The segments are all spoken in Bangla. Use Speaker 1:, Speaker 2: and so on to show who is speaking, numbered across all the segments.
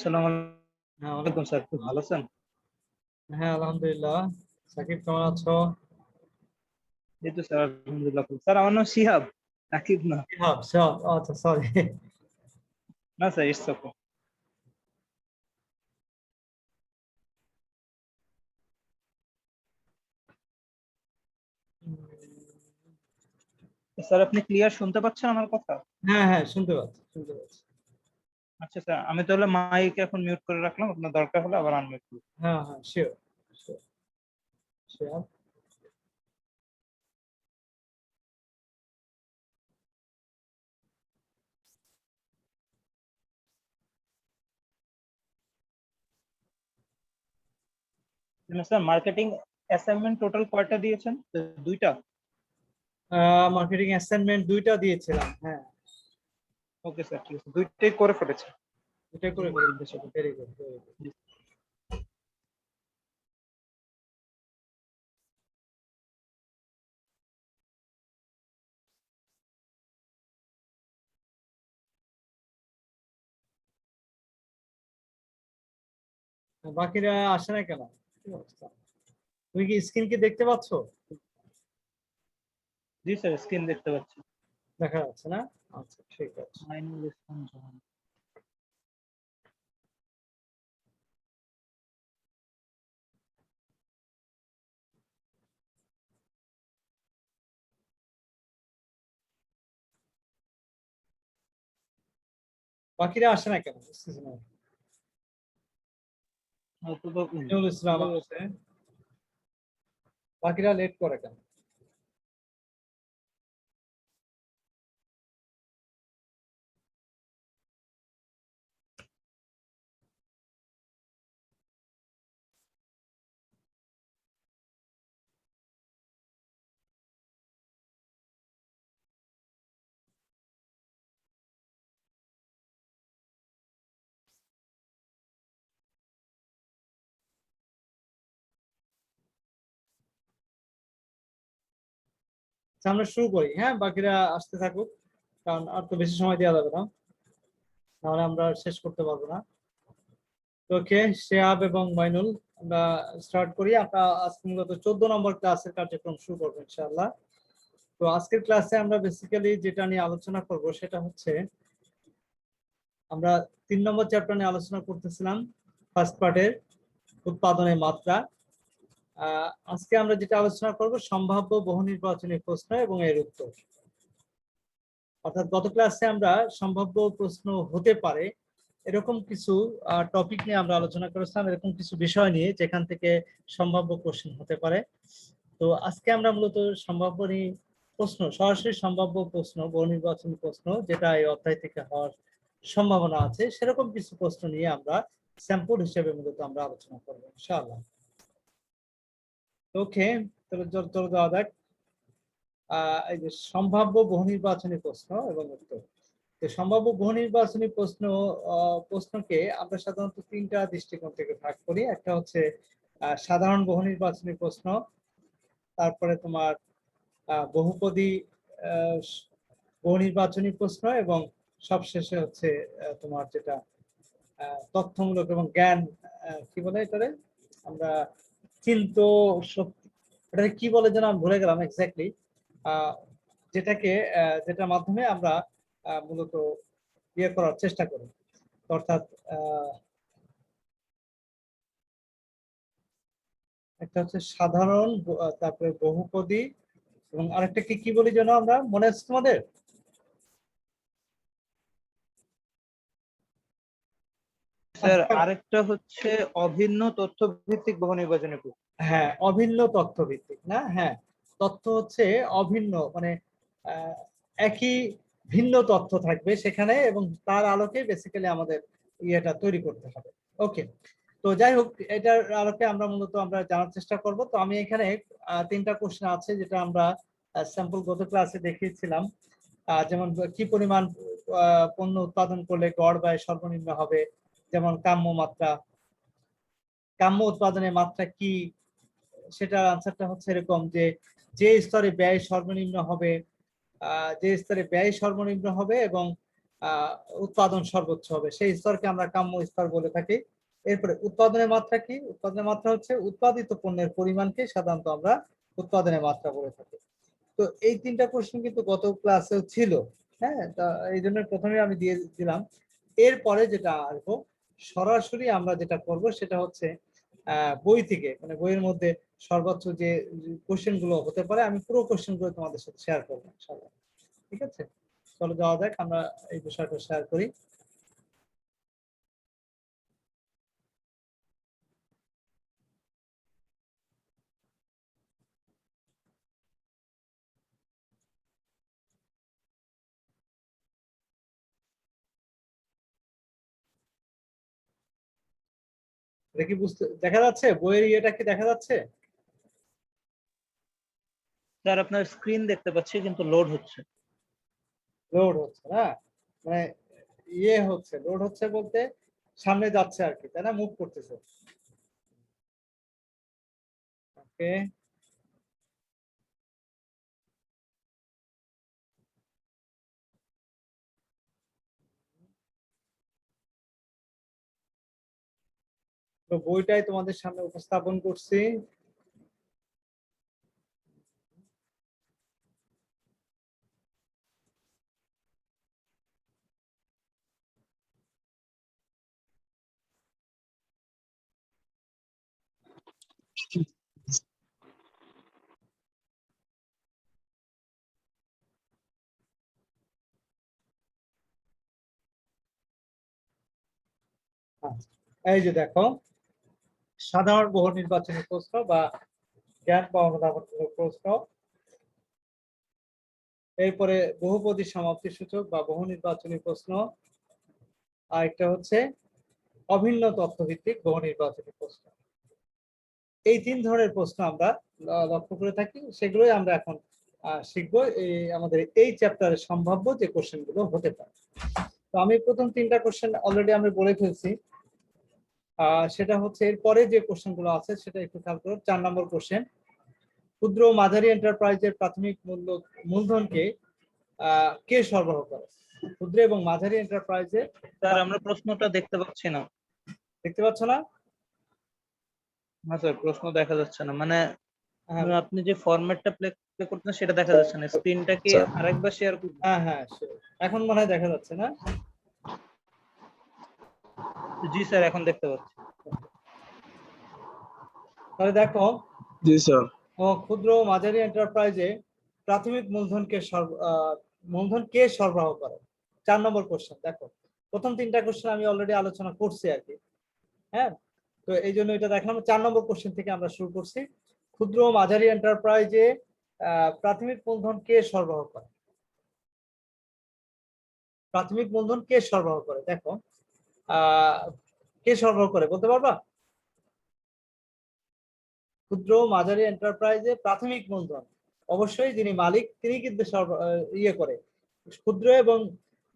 Speaker 1: সালাম
Speaker 2: হ্যাঁ
Speaker 1: আলাইকুম স্যার, খুব ভালো আছেন?
Speaker 2: হ্যাঁ আলহামদুলিল্লাহ। সাকিব কেমন আছো?
Speaker 1: এই তো স্যার, আলহামদুলিল্লাহ। স্যার আমার নাম শিহাব, সাকিব না।
Speaker 2: আচ্ছা সরি।
Speaker 1: না স্যার, ইটস ওকে। স্যার আপনি ক্লিয়ার শুনতে পাচ্ছেন আমার কথা?
Speaker 2: হ্যাঁ হ্যাঁ শুনতে পাচ্ছি।
Speaker 1: আচ্ছা স্যার, আমি তাহলে মাইক এখন মিউট করে রাখলাম, আপনার দরকার হলে আবার আনমিউট করব।
Speaker 2: হ্যাঁ হ্যাঁ sure sure sure.
Speaker 1: Sir marketing assignment total কয়টা দিয়েছেন? দুইটা?
Speaker 2: মার্কেটিং অ্যাসাইনমেন্ট দুইটা দিয়েছিলাম। হ্যাঁ
Speaker 1: ওকে স্যার, ঠিক আছে, দুইটাই করে ফেলেছে।
Speaker 2: দুইটাই করে ফেলেছি। Very good very good. বাকিরা আসে না কেন? কি অবস্থা? তুমি কি স্ক্রিন কি দেখতে পাচ্ছো?
Speaker 1: জি স্যার, স্ক্রিন দেখতে পাচ্ছি।
Speaker 2: দেখা যাচ্ছে না? আচ্ছা ঠিক আছে।
Speaker 1: মাইনুল ইসলাম জাহান।
Speaker 2: বাকিরা আসে না কেন? বুঝতেছি না। নজরুল ইসলাম আছে, বাকিরা লেট করে কেন? আচ্ছা, আমরা শুরু করি। হ্যাঁ বাকিরা আসতে থাকুক, কারণ আর তো বেশি সময় দেওয়া যাবে না, নাহলে আমরা শেষ করতে পারবো না। ওকে, শেহাব এবং মাইনুল, আমরা স্টার্ট করি। আমরা আজকে মূলত 14 নম্বর ক্লাসের কার্যক্রম শুরু করবো ইনশাআল্লাহ। তো আজকের ক্লাসে আমরা বেসিক্যালি যেটা নিয়ে আলোচনা করব সেটা হচ্ছে, আমরা 3 নম্বর চ্যাপ্টার নিয়ে আলোচনা করতেছিলাম, ফার্স্ট পার্টের উৎপাদনের মাত্রা। আজকে আমরা যেটা আলোচনা করব সম্ভাব্য বহু নির্বাচনী প্রশ্ন এবং এর উত্তর। অর্থাৎ গত ক্লাসে আমরা সম্ভাব্য প্রশ্ন হতে পারে এরকম কিছু টপিক নিয়ে আমরা আলোচনা করেছিলাম, এরকম কিছু বিষয় নিয়ে যেখান থেকে সম্ভাব্য কোশ্চেন হতে পারে। তো আজকে আমরা মূলত সম্ভাব্য প্রশ্ন, সরাসরি সম্ভাব্য প্রশ্ন, বহু নির্বাচনী প্রশ্ন যেটা এই অধ্যায় থেকে হওয়ার সম্ভাবনা আছে, সেরকম কিছু প্রশ্ন নিয়ে আমরা স্যাম্পল হিসেবে মূলত আমরা আলোচনা করবো ইনশাআল্লাহ। ওকে, তাহলে চলে যাওয়া যাক। এই যে সম্ভাব্য বহু নির্বাচনী প্রশ্ন এবং উত্তর। সম্ভাব্য বহু নির্বাচনী প্রশ্নকে আমরা সাধারণত তিনটা দৃষ্টিকোণ থেকে ভাগ করি। একটা হচ্ছে সাধারণ বহু নির্বাচনী প্রশ্ন, তারপরে তোমার বহুপদী বহু নির্বাচনী প্রশ্ন, এবং সবশেষে হচ্ছে তোমার যেটা তথ্যমূলক এবং জ্ঞান, কি বলে এটারে আমরা চিন্ত শক্তি, এটাকে কি বলে যেন আমি ভুলে গেলাম এক্স্যাক্টলি, যেটাকে যেটার মাধ্যমে আমরা মূলত ইয়ে করার চেষ্টা করি। অর্থাৎ একটা হচ্ছে সাধারণ, তারপরে বহুপদী, এবং আরেকটা কি বলি যেন আমরা, মনে আছে তোমাদের?
Speaker 1: স্যার আরেকটা হচ্ছে অভিন্ন তথ্য ভিত্তিক বহু নির্বাচনী প্রশ্ন।
Speaker 2: হ্যাঁ, অভিন্ন তথ্য ভিত্তিক না? হ্যাঁ, তথ্য হচ্ছে অভিন্ন, মানে একই ভিন্ন তথ্য থাকবে সেখানে, এবং তার আলোকে বেসিক্যালি আমাদের ইয়েটা তৈরি করতে হবে। ওকে, তো যাই হোক, এটার আলোকে আমরা মূলত আমরা জানার চেষ্টা করব। তো আমি এখানে তিনটা কোশ্চেন আছে যেটা আমরা স্যাম্পল গত ক্লাসে দেখিয়েছিলাম। যেমন কি পরিমাণ পণ্য উৎপাদন করলে গড় ব্যয় সর্বনিম্ন হবে, যেমন কাম্য উৎপাদনের মাত্রা কি, সেটার আনসারটা হচ্ছে এরকম যে যে স্তরে ব্যয় সর্বনিম্ন হবে, যে স্তরে ব্যয় সর্বনিম্ন হবে এবং উৎপাদন সর্বোচ্চ হবে, সেই স্তরকে আমরা কাম্য স্তর বলে থাকি। এরপরে উৎপাদনের মাত্রা কি? উৎপাদনের মাত্রা হচ্ছে উৎপাদিত পণ্যের পরিমাণকে সাধারণত আমরা উৎপাদনের মাত্রা বলে থাকি। তো এই তিনটা প্রশ্ন কিন্তু গত ক্লাসেও ছিল, হ্যাঁ, তা এই জন্য প্রথমে আমি দিয়ে দিলাম। এরপরে যেটা আসবো, সরাসরি আমরা যেটা করব সেটা হচ্ছে বই থেকে, মানে বইয়ের মধ্যে সর্বোচ্চ যে কোশ্চেন গুলো হতে পারে, আমি পুরো কোশ্চেন গুলো তোমাদের সাথে শেয়ার করবো ইনশাআল্লাহ। ঠিক আছে, চলো যাওয়া যাক, আমরা এই বিষয়টা শেয়ার করি। এটা কি বুঝতে দেখা যাচ্ছে? বইয়ের ইয়েটা কি দেখা যাচ্ছে?
Speaker 1: স্যার আপনার স্ক্রিন দেখতে পাচ্ছি কিন্তু লোড হচ্ছে।
Speaker 2: লোড হচ্ছে না, মানে হচ্ছে, লোড হচ্ছে বলতে সামনে যাচ্ছে আর কি, তাই না? মুভ করতেছে। ওকে, তো বইটাই তোমাদের সামনে উপস্থাপন করছি। আচ্ছা, এই যে দেখো, সাধারণ বহু নির্বাচনী প্রশ্ন বা জ্ঞান পাওয়া প্রশ্ন, এরপরে বহুপদী সমাপ্তি সূচক বা বহু নির্বাচনী প্রশ্ন, আর একটা হচ্ছে অভিন্ন তথ্যভিত্তিক বহু নির্বাচনী প্রশ্ন। এই তিন ধরনের প্রশ্ন আমরা লক্ষ্য করে থাকি, সেগুলোই আমরা এখন শিখবো। এই আমাদের এই চ্যাপ্টারের সম্ভাব্য যে কোশ্চেন গুলো হতে পারে। তো আমি প্রথম তিনটা কোশ্চেন অলরেডি আমি বলে ফেলছি। সেটা হচ্ছে এরপরে যে কোশ্চেন গুলো আছে সেটা একটু খেয়াল করো। 4 নম্বর কোশ্চেন, ক্ষুদ্র ও মাঝারি এন্টারপ্রাইজের প্রাথমিক মূলধনকে কে সরবরাহ করে? ক্ষুদ্র এবং মাঝারি এন্টারপ্রাইজে।
Speaker 1: স্যার আমরা প্রশ্নটা দেখতে পাচ্ছি না।
Speaker 2: দেখতে পাচ্ছ না?
Speaker 1: না স্যার, প্রশ্ন দেখা যাচ্ছে না, মানে
Speaker 2: হ্যাঁ
Speaker 1: আপনি যে ফরম্যাটটা প্লে করতেন সেটা দেখা যাচ্ছে না। স্ক্রিনটা কি আরেকবার শেয়ার করুন?
Speaker 2: হ্যাঁ হ্যাঁ, এখন মনে হয় দেখা যাচ্ছে না?
Speaker 1: জি স্যার, এখন দেখতে পাচ্ছি।
Speaker 2: তাহলে দেখো,
Speaker 3: জি স্যার।
Speaker 2: ক্ষুদ্র ও মাঝারি এন্টারপ্রাইজে প্রাথমিক মূলধন কে সরবরাহ করে? 4 নম্বর কোশ্চেন। দেখো, প্রথম তিনটা কোশ্চেন আমি অলরেডি আলোচনা করছি আর কি, হ্যাঁ। তো এই জন্য এটা দেখলাম। 4 নম্বর কোশ্চেন থেকে আমরা শুরু করছি। ক্ষুদ্র ও মাঝারি এন্টারপ্রাইজে প্রাথমিক মূলধন কে সরবরাহ করে? প্রাথমিক মূলধন কে সরবরাহ করে? দেখো, কে সরবরাহ করে বলতে পারবা? ক্ষুদ্র ও মাঝারি এন্টারপ্রাইজে প্রাথমিক মূলধন, অবশ্যই যিনি মালিক তিনি কিন্তু ইয়ে করে। ক্ষুদ্র এবং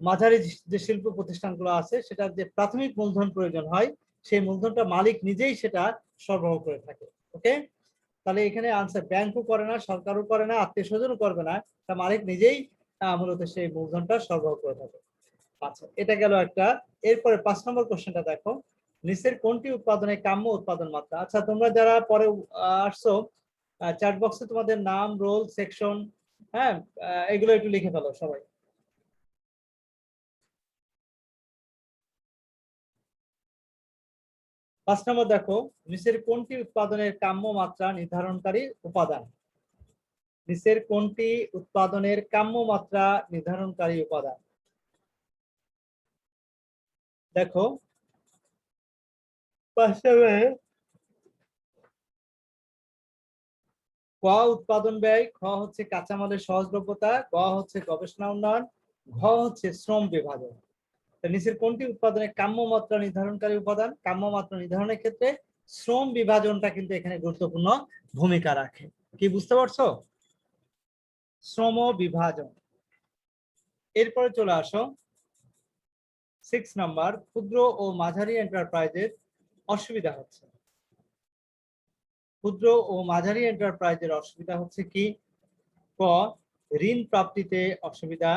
Speaker 2: মাঝারি যে শিল্প প্রতিষ্ঠানগুলো আছে, সেটার যে প্রাথমিক মূলধন প্রয়োজন হয়, সেই মূলধনটা মালিক নিজেই সেটা সরবরাহ করে থাকে। ওকে, তাহলে এখানে আনসার ব্যাংকও করে না, সরকারও করে না, আত্মীয় স্বজনও করবে না, তা মালিক নিজেই মূলত সেই মূলধনটা সরবরাহ করে থাকে। আচ্ছা, এটা গেল একটা। এরপরে 5 নম্বর কোশ্চেনটা দেখো, নিচের কোনটি উৎপাদনে কাম্য উৎপাদন মাত্রা? আচ্ছা, তোমরা যারা পরে আসছো, চ্যাট বক্সে তোমাদের নাম, রোল, সেকশন, হ্যাঁ, এগুলো একটু লিখে ফেলো সবাই। 5 নম্বর দেখো, নিচের কোনটি উৎপাদনের কাম্য মাত্রা নির্ধারণকারী উপাদান? নিচের কোনটি উৎপাদনের কাম্য মাত্রা নির্ধারণকারী উপাদান? দেখো, ক উৎপাদন ব্যয়, খ হচ্ছে কাঁচামালের সহজলভ্যতা, গ হচ্ছে গবেষণা উন্নয়ন, ঘ হচ্ছে শ্রম বিভাজন। নিচের কোনটি উৎপাদনের কাম্য মাত্রা নির্ধারণকারী উপাদান? কাম্য মাত্রা নির্ধারণের ক্ষেত্রে শ্রম বিভাজনটা কিন্তু এখানে গুরুত্বপূর্ণ ভূমিকা রাখে। কি বুঝতে পারছো? শ্রম বিভাজন। এরপরে চলে আসো 6 নাম্বার, ক্ষুদ্র ও মাঝারি এন্টারপ্রাইজের অসুবিধা হচ্ছে। ক্ষুদ্র ও মাঝারি এন্টারপ্রাইজের অসুবিধা হচ্ছে কি? ক ঋণ প্রাপ্তিতে অসুবিধা,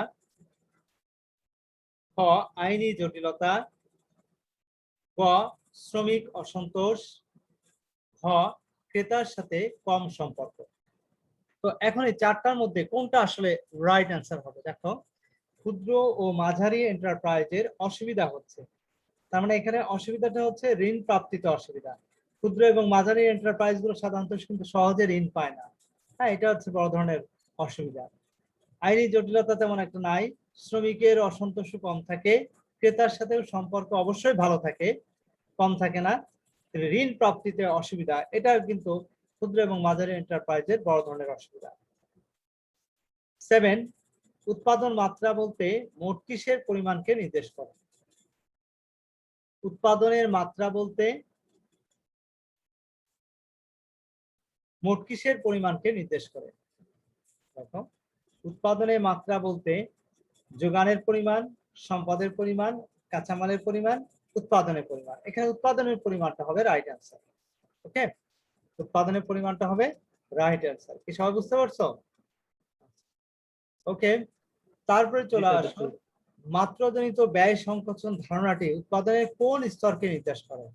Speaker 2: খ আইনি জটিলতা, গ শ্রমিক অসন্তোষ, খ ক্রেতার সাথে কম সম্পর্ক। তো এখন এই চারটার মধ্যে কোনটা আসলে রাইট অ্যান্সার হবে? দেখো, ক্ষুদ্র ও মাঝারি এন্টারপ্রাইজের অসুবিধা হচ্ছে, তার মানে এখানে অসুবিধাটা হচ্ছে ঋণ প্রাপ্তিতে অসুবিধা। ক্ষুদ্র এবং মাঝারি এন্টারপ্রাইজ গুলো সাধারণত কিন্তু সহজে ঋণ পায় না। হ্যাঁ, এটা হচ্ছে বড় ধরনের অসুবিধা। আইনি জটিলতা তেমন একটা নাই, শ্রমিকের অসন্তোষ কম থাকে, ক্রেতার সাথেও সম্পর্ক অবশ্যই ভালো থাকে, কম থাকে না। ঋণ প্রাপ্তিতে অসুবিধা, এটা কিন্তু ক্ষুদ্র এবং মাঝারি এন্টারপ্রাইজের বড় ধরনের অসুবিধা। 7, উৎপাদন মাত্রা বলতে মোট কিসের পরিমাণকে নির্দেশ করে? উৎপাদনের মাত্রা বলতে মোট কিসের পরিমাণকে নির্দেশ করে? দেখো, উৎপাদনের মাত্রা বলতে যোগানের পরিমাণ, সম্পদের পরিমাণ, কাঁচামালের পরিমাণ, উৎপাদনের পরিমাণ। এখানে উৎপাদনের পরিমাণটা হবে রাইট অ্যান্সার। ওকে, উৎপাদনের পরিমাণটা হবে রাইট অ্যান্সার। কি সবাই বুঝতে পারছো? ওকে, তারপরে চলে আসো, মাত্রাজনিত ব্যয় সংকোচন ধারণাটি উৎপাদনের কোন স্তরকে নির্দেশ করে?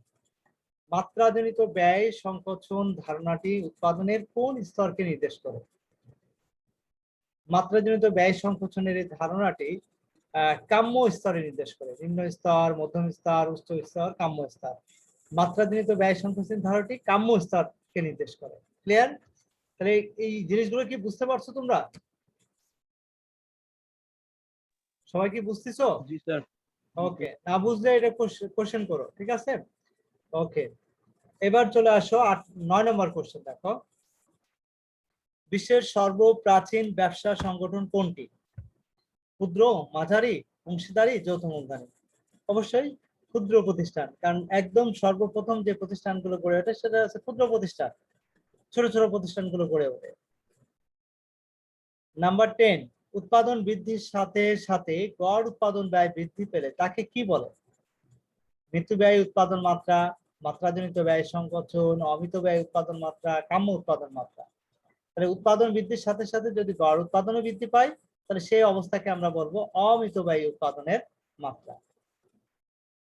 Speaker 2: মাত্রাজনিত ব্যয় সংকোচন ধারণাটি উৎপাদনের কোন স্তরকে নির্দেশ করে? মাত্রাজনিত ব্যয় সংকোচনের এই ধারণাটি কাম্য স্তরে নির্দেশ করে। নিম্ন স্তর, মধ্যম স্তর, উচ্চ স্তর, কাম্য স্তর। মাত্রাজনিত ব্যয় সংকোচন ধারণাটি কাম্য স্তরকে নির্দেশ করে। ক্লিয়ার? তাহলে এই জিনিসগুলো কি বুঝতে পারছো তোমরা? সবাই কি বুঝতেছো?
Speaker 1: জি স্যার।
Speaker 2: ওকে, না বুঝলে এটা কোশ্চেন করো, ঠিক আছে? ওকে, এবার চলে আসো 9 নম্বর কোশ্চেন। দেখো, বিশ্বের সর্বপ্রাচীন ব্যবসা সংগঠন কোনটি? ক্ষুদ্র, মাঝারি, অংশীদারি, যৌথ মূলধনী? অবশ্যই ক্ষুদ্র প্রতিষ্ঠান, কারণ একদম সর্বপ্রথম যে প্রতিষ্ঠানগুলো গড়ে ওঠে সেটা হচ্ছে ক্ষুদ্র প্রতিষ্ঠান, ছোট ছোট প্রতিষ্ঠানগুলো গড়ে ওঠে। নাম্বার 10, উৎপাদন বৃদ্ধির সাথে সাথে গড় উৎপাদন ব্যয় বৃদ্ধি পেলে তাকে কি বলে? মৃত্যু ব্যয় উৎপাদন মাত্রা, মাত্রাজনিত ব্যয় সংকোচন, অমিত ব্যয় উৎপাদন মাত্রা, কাম্য উৎপাদন মাত্রা। তাহলে উৎপাদন বৃদ্ধির সাথে সাথে যদি গড় উৎপাদনও বৃদ্ধি পায় তাহলে সেই অবস্থাকে আমরা বলবো অমিত ব্যয় উৎপাদনের মাত্রা।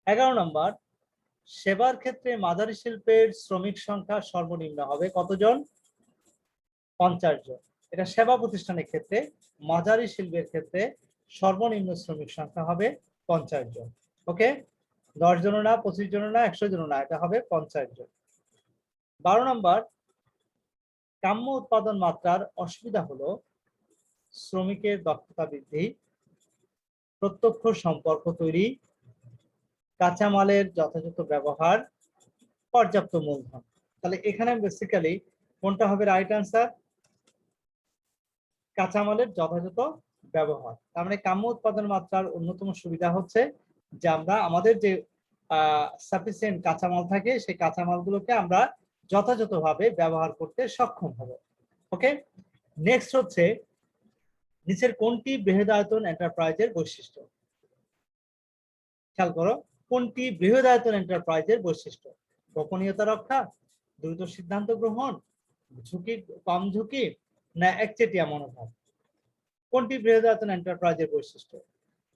Speaker 2: 11 নম্বর, সেবার ক্ষেত্রে মাঝারি শিল্পের শ্রমিক সংখ্যা সর্বনিম্ন হবে কতজন? 50 জন। এটা সেবা প্রতিষ্ঠানের ক্ষেত্রে। মাঝারি শিল্পের ক্ষেত্রে সর্বনিম্ন শ্রমিক সংখ্যা হবে 50 জন। ওকে, 10 জন না, 25 জন না, 100 জন না, এটা হবে 50 জন। 12 নম্বর, কাম্য উৎপাদন মাত্রার অসুবিধা হলো শ্রমিকের দক্ষতা বৃদ্ধি, প্রত্যক্ষ সম্পর্ক তৈরি, কাঁচামালের যথাযথ ব্যবহার, পর্যাপ্ত মূলধন। তাহলে এখানে বেসিক্যালি কোনটা হবে রাইট অ্যান্সার? কাঁচামালের যথাযথ ব্যবহার। তার মানে কাম্য উৎপাদন মাত্রার অন্যতম সুবিধা হচ্ছে যে আমরা আমাদের যে সাফিসিয়েন্ট কাঁচামাল থাকে সেই কাঁচামালগুলোকে আমরা যথাযথভাবে ব্যবহার করতে সক্ষম হব। ওকে, নেক্সট হচ্ছে নিচের কোনটি বৃহদায়তন এন্টারপ্রাইজের বৈশিষ্ট্য? খেয়াল করো, কোনটি বৃহদায়তন এন্টারপ্রাইজের বৈশিষ্ট্য? গোপনীয়তা রক্ষা, দ্রুত সিদ্ধান্ত গ্রহণ, ঝুঁকি, কম ঝুঁকি, না একচেটিয়া মনোভাব? কোনটি বৃহদায়তন এন্টারপ্রাইজের বৈশিষ্ট্য?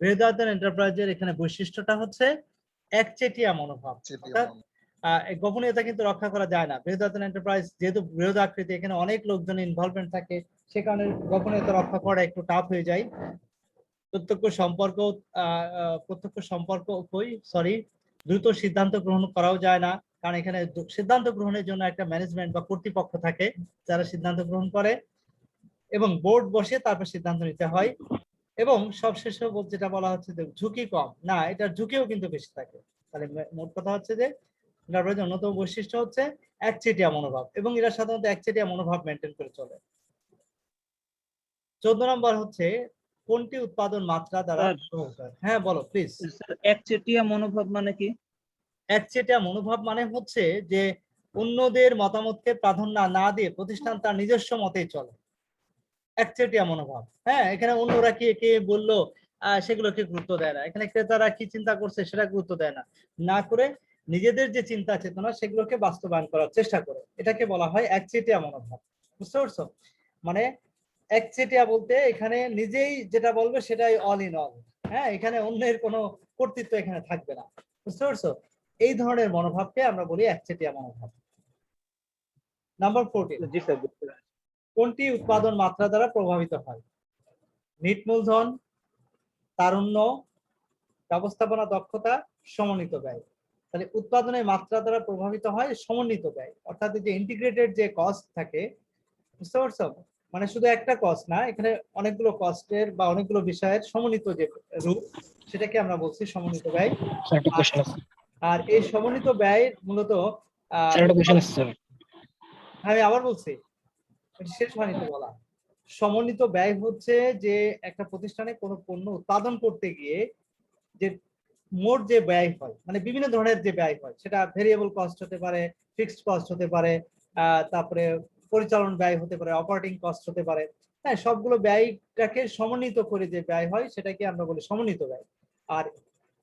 Speaker 2: বৃহদায়তন এন্টারপ্রাইজের এখানে বৈশিষ্ট্যটা হচ্ছে একচেটিয়া মনোভাব। অর্থাৎ গোপনীয়তা কিন্তু রক্ষা করা যায় না। বৃহদায়তন এন্টারপ্রাইজ যেহেতু বৃহৎ আকৃতি, এখানে অনেক লোকজন ইনভলভমেন্ট থাকে, সে কারণে গোপনীয়তা রক্ষা করা একটু টাফ হয়ে যায়। প্রত্যক্ষ সম্পর্ক দ্রুত সিদ্ধান্ত গ্রহণ করাও যায় না, কারণ এখানে সিদ্ধান্ত গ্রহণের জন্য একটা ম্যানেজমেন্ট বা কর্তৃপক্ষ থাকে যারা সিদ্ধান্ত গ্রহণ করে এবং বোর্ড বসে তারপর সিদ্ধান্ত নিতে হয়। এবং সবশেষে যেটা বলা হচ্ছে যে ঝুঁকি কম, না, এটার ঝুঁকিও কিন্তু বেশি থাকে। তাহলে মোট কথা হচ্ছে যে এন্টারপ্রাইজের অন্যতম বৈশিষ্ট্য হচ্ছে একচেটিয়া মনোভাব, এবং এরা সাধারণত একচেটিয়া মনোভাব মেনটেন করে চলে। 14 নম্বর হচ্ছে কোনটি উৎপাদন মাত্রা দ্বারা? হ্যাঁ বলো প্লিজ।
Speaker 1: একচেটিয়া মনোভাব মানে কি?
Speaker 2: একচেটিয়া মনোভাব মানে হচ্ছে যে অন্যদের মতামতকে প্রাধান্য না দিয়ে প্রতিষ্ঠান তার নিজস্ব মতেই চলে। একচেটিয়া মনোভাব। হ্যাঁ, এখানে অন্যরা কে বললো সেগুলোকে গুরুত্ব দেয় না, এখানে ক্রেতারা কি চিন্তা করছে সেটা গুরুত্ব দেয় না, না করে নিজেদের যে চিন্তা চেতনা সেগুলোকে বাস্তবায়ন করার চেষ্টা করে। এটাকে বলা হয় একচেটিয়া মনোভাব। বুঝতে পারছো? মানে একচেটিয়া বলতে এখানে নিজেই যেটা বলবে সেটাই অল ইন অল, হ্যাঁ, এখানে অন্যের কোনো কর্তৃত্ব এখানে থাকবে না, বুঝতে পারছো? এই ধরনের মনোভাবকে আমরা বলি একচেটিয়া মনোভাব। নাম্বার 14,
Speaker 1: জি স্যার, বুঝতে পেরেছি।
Speaker 2: কোনটি উৎপাদন মাত্রা দ্বারা প্রভাবিত হয়? নিট মূলধন, তারুণ্য, ব্যবস্থাপনা দক্ষতা, সমন্বিত ব্যয়। তাহলে উৎপাদনের মাত্রা দ্বারা প্রভাবিত হয় সমন্বিত ব্যয়, অর্থাৎ যে ইন্টিগ্রেটেড যে কস্ট থাকে, বুঝতে পারছো? মানে শুধু একটা কস্ট না, এখানে অনেকগুলো কস্টের বা অনেকগুলো বিষয়ের সমন্বিত যে রূপ, সেটাকে আমরা বলছি সমন্বিত ব্যয়।
Speaker 3: স্যার একটা কোশ্চেন আছে।
Speaker 2: আর এই সমন্বিত ব্যয় মূলত
Speaker 3: স্যার একটা কোশ্চেন আছে স্যার।
Speaker 2: আমি আবার বলছি, শেষ হয়নি তো বলা। সমন্বিত ব্যয় হচ্ছে যে একটা প্রতিষ্ঠানে কোনো পণ্য উৎপাদন করতে গিয়ে যে মোট যে ব্যয় হয়, মানে বিভিন্ন ধরনের যে ব্যয় হয়, সেটা ভেরিয়েবল কস্ট হতে পারে, ফিক্সড কস্ট হতে পারে, তারপরে পরিচালন ব্যয় হতে পারে, অপারেটিং কস্ট হতে পারে। হ্যাঁ, সবগুলো ব্যয়টাকে সমন্বিত করে যে ব্যয় হয় সেটাকে আমরা বলি সমন্বিত ব্যয়। আর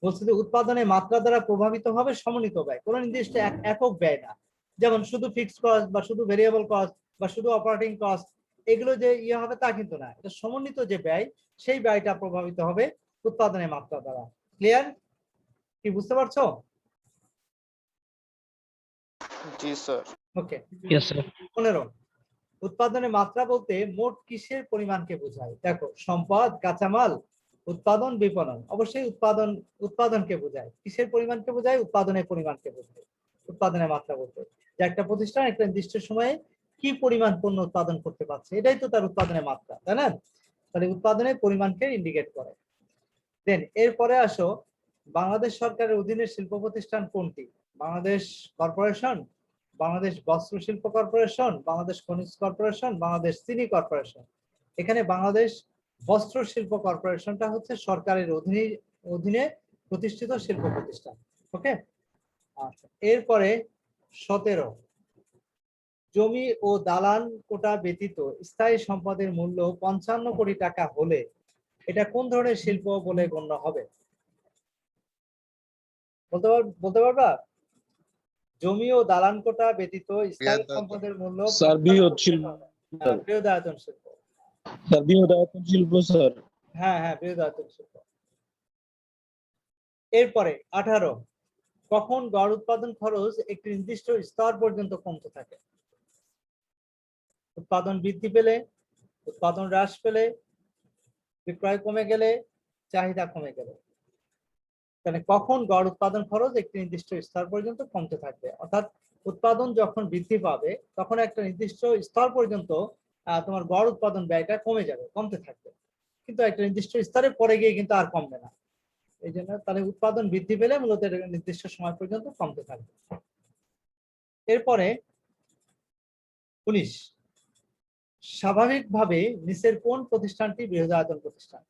Speaker 2: বলছি যে উৎপাদনের মাত্রা দ্বারা প্রভাবিত হবে সমন্বিত ব্যয়, কোনো নির্দিষ্ট একক ব্যয় না। যেমন শুধু ফিক্সড কস্ট বা শুধু ভেরিয়েবল কস্ট বা শুধু অপারেটিং কস্ট, এগুলো যে ইয়ে হবে তা কিন্তু না। এটা সমন্বিত যে ব্যয়, সেই ব্যয়টা প্রভাবিত হবে উৎপাদনের মাত্রা দ্বারা। ক্লিয়ার? কি বুঝতে পারছো?
Speaker 4: জি স্যার।
Speaker 2: ওকে।
Speaker 3: Yes sir.
Speaker 2: 15, উৎপাদনের মাত্রা বলতে মোট কিসের পরিমাণকে বোঝায়? দেখো, সম্পদ, কাঁচামাল, উৎপাদন, বিপণন। অবশ্যই উৎপাদনকে বোঝায়। কিসের পরিমাণকে বোঝায়? উৎপাদনের পরিমাণকে বোঝায় উৎপাদনের মাত্রা বলতে। যে একটা প্রতিষ্ঠান একটা নির্দিষ্ট সময়ে কি পরিমাণ পণ্য উৎপাদন করতে পারছে, এটাই তো তার উৎপাদনের মাত্রা, তাই না? তাহলে উৎপাদনের পরিমাণকে ইন্ডিকেট করে। দেন এরপরে আসো, বাংলাদেশ সরকারের অধীনে শিল্প প্রতিষ্ঠান কোনটি? বাংলাদেশ কর্পোরেশন, বাংলাদেশ বস্ত্র শিল্প কর্পোরেশন, বাংলাদেশ খনিজ কর্পোরেশন, বাংলাদেশ চিনি কর্পোরেশন। এখানে বাংলাদেশ বস্ত্র শিল্প কর্পোরেশনটা হচ্ছে সরকারের অধীনে প্রতিষ্ঠিত শিল্প প্রতিষ্ঠান। ওকে। আচ্ছা, এরপরে 17, জমি ও দালান কোটা ব্যতীত স্থায়ী সম্পদের মূল্য 55 কোটি টাকা হলে এটা কোন ধরনের শিল্প বলে গণ্য হবে? বলতে পারবা? জমি ও দালান কোটা ব্যতীত স্থায়ী সম্পদের মূল্য
Speaker 5: স্যার বৃহৎ শিল্প।
Speaker 2: বৃহদায়তন শিল্প।
Speaker 5: স্যার বৃহদায়তন শিল্প স্যার।
Speaker 2: হ্যাঁ হ্যাঁ, বৃহদায়তন শিল্প। এরপরে 18, কখন গড় উৎপাদন খরচ একটি নির্দিষ্ট স্তর পর্যন্ত কমতে থাকে? উৎপাদন বৃদ্ধি পেলে, উৎপাদন হ্রাস পেলে, বিক্রয় কমে গেলে, চাহিদা কমে গেলে। তাহলে কখন গড় উৎপাদন খরচ একটি নির্দিষ্ট স্তর পর্যন্ত কমতে থাকবে? অর্থাৎ উৎপাদন যখন বৃদ্ধি পাবে তখন একটা নির্দিষ্ট স্তর পর্যন্ত তোমার গড় উৎপাদন ব্যয়টা কমে যাবে, কমতে থাকবে, কিন্তু একটা নির্দিষ্ট স্তরে পরে গিয়ে কিন্তু আর কমবে না। এই জন্য তাহলে উৎপাদন বৃদ্ধি পেলে মূলত নির্দিষ্ট সময় পর্যন্ত কমতে থাকবে। এরপরে 19, স্বাভাবিকভাবে নিচের কোন প্রতিষ্ঠানটি বৃহদায়তন প্রতিষ্ঠান?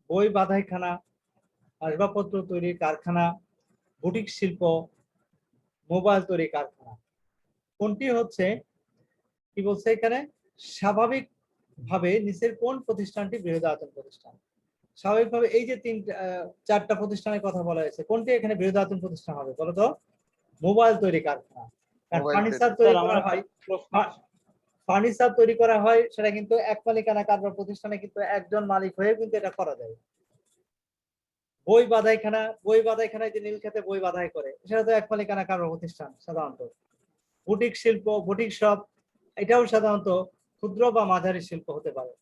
Speaker 2: বই বাঁধাইখানা, আসবাবপত্র তৈরির কারখানা, বুটিক শিল্প, মোবাইল তৈরি কারখানা। কোনটি হচ্ছে, কি বলছে এখানে, স্বাভাবিকভাবে নিচের কোন প্রতিষ্ঠানটি বৃহদায়তন প্রতিষ্ঠান? স্বাভাবিকভাবে এই যে চারটা প্রতিষ্ঠানের কথা বলা হয়েছে, কোনটি এখানে বৃহদায়তন প্রতিষ্ঠান হবে বলো তো? মোবাইল তৈরি কারখানা। ফার্নিচার তৈরি করা হয়, ফার্নিচার তৈরি করা হয়, সেটা কিন্তু এক মালিকানা কারবার প্রতিষ্ঠানে কিন্তু একজন মালিক হয়ে কিন্তু এটা করা যায়। বই বাঁধাইখানায় যে নীলক্ষেতে বই বাঁধাই করে, সেটা তো এক মালিকানা কারবার প্রতিষ্ঠান সাধারণত। বুটিক শিল্প, বুটিক শপ, এটাও সাধারণত ক্ষুদ্র বা মাঝারি শিল্প হতে পারে।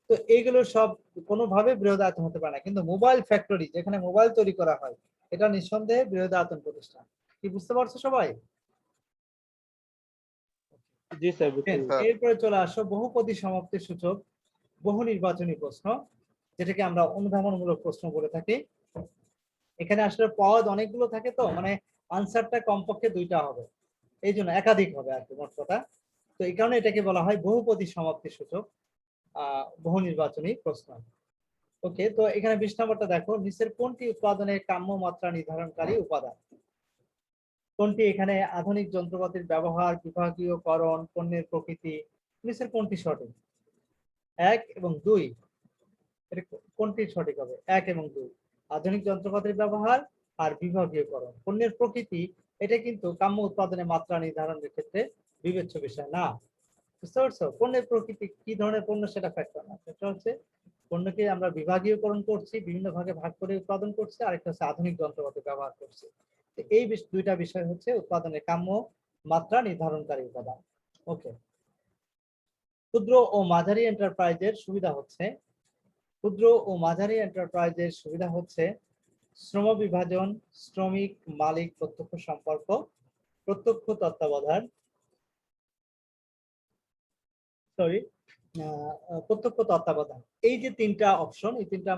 Speaker 2: তো এইগুলো সব কোনোভাবে বৃহদায়তন হতে পারে না, কিন্তু মোবাইল ফ্যাক্টরি যেখানে মোবাইল তৈরি করা হয়, এটা নিঃসন্দেহে বৃহদায়তন প্রতিষ্ঠান। কি বুঝতে পারছো সবাই?
Speaker 1: জি স্যার, বুঝতে পেরেছি।
Speaker 2: এরপরে চলে আসো বহুপদী সমাপ্তি সূচক বহু নির্বাচনী প্রশ্ন, যেটাকে আমরা অনুধাবনমূলক প্রশ্ন বলে থাকি। এখানে আসলে পদ অনেকগুলো থাকে, তো মানে আনসারটা কমপক্ষে 2টা হবে, এই জন্য একাধিক হবে আর কি, মোট কথা। তো এই কারণে এটাকে বলা হয় বহুপদী সমাপ্তি সূচক বহু নির্বাচনী প্রশ্ন। ওকে, তো এখানে 20 নম্বরটা দেখো, নিচের কোনটি উৎপাদনের কাম্য মাত্রা নির্ধারণকারী উপাদান? কোনটি এখানে আধুনিক যন্ত্রপাতির ব্যবহার, বিভাগীয়করণ, পণ্যের প্রকৃতি, নিচের কোনটি সঠিক? 1 এবং 2, এটা কোনটি সঠিক হবে? 1 এবং 2, আধুনিক যন্ত্রপাতির ব্যবহার আর বিভাগীয়করণ, পণ্যের প্রকৃতি, এটা কিন্তু কাম্য উৎপাদনের মাত্রা নির্ধারণের ক্ষেত্রে বিবেচ্য বিষয় না। বুঝতে পারছো? পণ্যের প্রকৃতি কি ধরনের পণ্য সেটা ফ্যাক্টর না, সেটা হচ্ছে পণ্যকে আমরা বিভাগীয়করণ করছি, বিভিন্ন ভাগে ভাগ করে উৎপাদন করছি, আরেকটা হচ্ছে আধুনিক যন্ত্রপাতি ব্যবহার করছি। তো এই দুইটা বিষয় হচ্ছে উৎপাদনের কাম্য মাত্রা নির্ধারণকারী উপাদান। ওকে, ক্ষুদ্র ও মাঝারি এন্টারপ্রাইজের সুবিধা হচ্ছে, ক্ষুদ্র ও মাঝারি এন্টারপ্রাইজের সুবিধা হচ্ছে শ্রম বিভাজন, শ্রমিক মালিক প্রত্যক্ষ সম্পর্ক, প্রত্যক্ষ তত্ত্বাবধান, প্রত্যক্ষ তত্ত্বাবধান। এই যে তিনটা অপশন, এই তিনটা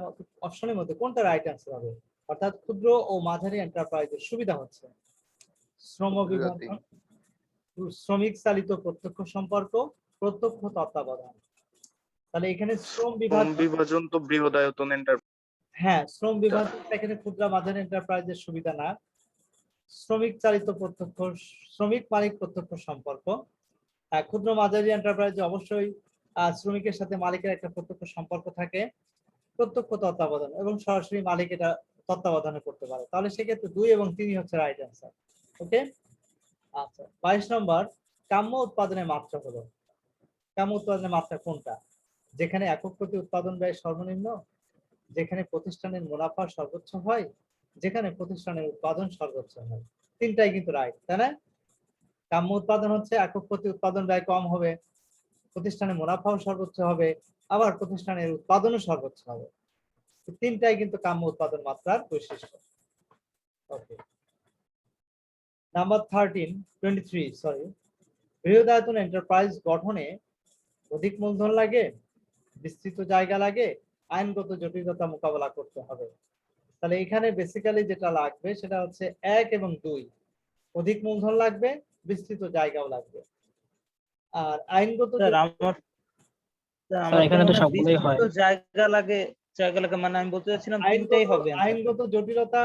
Speaker 2: অপশনের মধ্যে কোনটা রাইট অ্যান্সার হবে? অর্থাৎ ক্ষুদ্র ও মাঝারি এন্টারপ্রাইজের সুবিধা হচ্ছে শ্রম বিভাজন, শ্রমিক চালিত প্রত্যক্ষ সম্পর্ক, প্রত্যক্ষ তত্ত্বাবধান। তাহলে এখানে শ্রম
Speaker 4: বিভাজন তো বৃহদায়তন
Speaker 2: হ্যাঁ, শ্রম বিভাজন এখানে ক্ষুদ্র মাঝারি এন্টারপ্রাইজের সুবিধা না। শ্রমিক চালিত প্রত্যক্ষ, শ্রমিক মালিক প্রত্যক্ষ সম্পর্ক, ক্ষুদ্র মাঝারি এন্টারপ্রাইজে অবশ্যই শ্রমিকের সাথে মালিকের একটা প্রত্যক্ষ সম্পর্ক থাকে, প্রত্যক্ষ তত্ত্বাবধান এবং সরাসরি মালিক এটা তত্ত্বাবধানে করতে পারে। তাহলে সেক্ষেত্রে 2 এবং 3 হচ্ছে রাইট অ্যান্সার। ওকে, আচ্ছা 22 নম্বর, কাম্য উৎপাদনের মাত্রা হলো, কাম্য উৎপাদনের মাত্রা কোনটা? যেখানে একক প্রতি উৎপাদন ব্যয় সর্বনিম্ন, যেখানে প্রতিষ্ঠানের মুনাফা সর্বোচ্চ হয়, যেখানে প্রতিষ্ঠানের উৎপাদন সর্বোচ্চ হয়। তিনটাই কিন্তু রাইট, তাই না? কাম্য উৎপাদন হচ্ছে একক প্রতি উৎপাদন ব্যয় কম হবে, প্রতিষ্ঠানের মুনাফাও সর্বোচ্চ হবে, আবার প্রতিষ্ঠানের উৎপাদনও সর্বোচ্চ হবে। তিনটাই কিন্তু কাম্য উৎপাদন মাত্রার বৈশিষ্ট্য। ওকে, নাম্বার 23 সরি, বৃহদায়তন এন্টারপ্রাইজ গঠনে অধিক মূলধন লাগে, বিস্তৃত জায়গা লাগে, আইনগত জটিলতা মোকাবেলা করতে হবে। তাহলে এখানে বেসিক্যালি যেটা লাগবে সেটা হচ্ছে 1 এবং 2, অধিক মূলধন লাগবে, বিস্তৃত জায়গাও লাগবে, আর আইনগত
Speaker 3: এখানে তো সবগুলোই হয়।
Speaker 1: জায়গা লাগে, জায়গা লাগে মানে আমি বলতে চাচ্ছিলাম তিনটেই হবে।
Speaker 2: আইনগত জটিলতা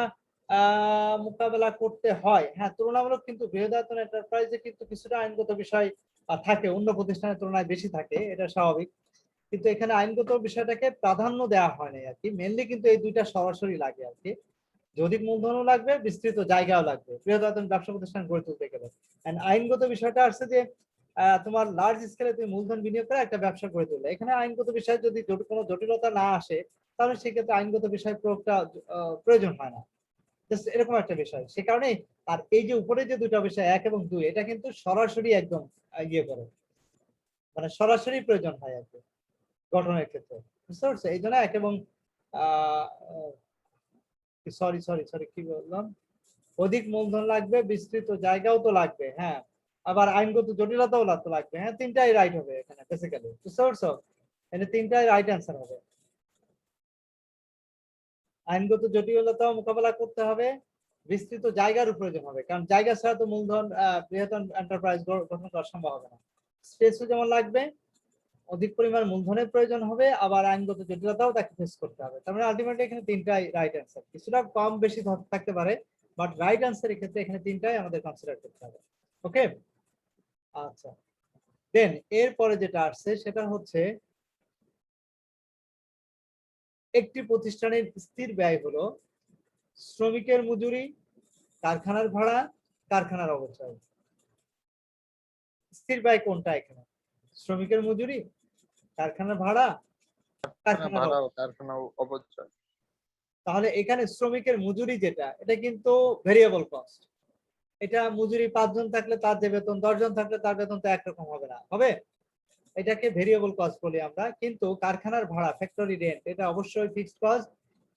Speaker 2: মোকাবেলা করতে হয়। হ্যাঁ, তুলনামূলক কিন্তু বৃহদায়তন এন্টারপ্রাইজে কিন্তু কিছুটা আইনগত বিষয় থাকে, অন্য প্রতিষ্ঠানের তুলনায় বেশি থাকে, এটা স্বাভাবিক। কিন্তু এখানে আইনগত বিষয়টাকে প্রাধান্য দেওয়া হয় না আর কি, মেনলি কিন্তু এই দুইটা সরাসরি লাগে আর কি। অধিক মূলধনও লাগবে, বিস্তৃত জায়গাও লাগবে বৃহদায়তন ব্যবসা প্রতিষ্ঠান গড়ে তুলতে গেলে। এন্ড আইনগত বিষয়টা আসছে যে তোমার লার্জ স্কেলে তুমি মূলধন বিনিয়োগ করে একটা ব্যবসা গড়ে তুললে, এখানে আইনগত বিষয় যদি কোনো জটিলতা না আসে তাহলে সেক্ষেত্রে আইনগত বিষয় প্রয়োগটা প্রয়োজন হয় না, জাস্ট এরকম একটা বিষয়। সে কারণে আর এই যে উপরে যে দুটো বিষয় 1 এবং 2, এটা কিন্তু সরাসরি একদম ইয়ে করে, মানে সরাসরি প্রয়োজন হয় আর কি গঠনের ক্ষেত্রে, বুঝতে পারছো? এই জন্য 1 এবং সরি সরি সরি কি বললাম, অধিক মূলধন লাগবে, বিস্তৃত জায়গাও তো লাগবে, হ্যাঁ, আবার আইনগত জটিলতাও লাগবে। হ্যাঁ, তিনটাই রাইট হবে এখানে বেসিক্যালি, বুঝতে পারছো? এখানে তিনটাই রাইট অ্যান্সার হবে। আইনগত জটিলতাও মোকাবেলা করতে হবে, বিস্তৃত জায়গার প্রয়োজন হবে, কারণ জায়গা ছাড়া তো মূলধন বৃহত্তম এন্টারপ্রাইজ গঠন করা সম্ভব হবে না। স্পেসও যেমন লাগবে, অধিক পরিমাণ মূলধনের প্রয়োজন হবে, আবার আইনগত জটিলতাও তাকে ফেস করতে হবে। তার মানে আলটিমেটলি এখানে তিনটাই রাইট অ্যান্সার, কিছুটা কম বেশি থাকতে পারে, বাট রাইট অ্যান্সারের ক্ষেত্রে এখানে তিনটাই আমাদের কনসিডার করতে হবে। ওকে, আচ্ছা দেন এরপরে যেটা আসছে সেটা হচ্ছে একটি প্রতিষ্ঠানের স্থির ব্যয় হলো শ্রমিকের মজুরি, কারখানার ভাড়া, কারখানার অবচয়। স্থির ব্যয় কোনটা এখানে? শ্রমিকের মজুরি, কারখানার ভাড়া, কারখানার
Speaker 4: অবচয়।
Speaker 2: তাহলে এখানে শ্রমিকের মজুরি যেটা, এটা কিন্তু ভেরিয়েবল কস্ট। এটা মজুরি 5 জন থাকলে তার যে বেতন, 10 জন থাকলে তার বেতন তো একরকম হবে না, হবে, এটাকে ভেরিয়েবল কস্ট বলি আমরা। কিন্তু কারখানার ভাড়া, ফ্যাক্টরি রেন্ট, এটা অবশ্যই ফিক্সড কস্ট,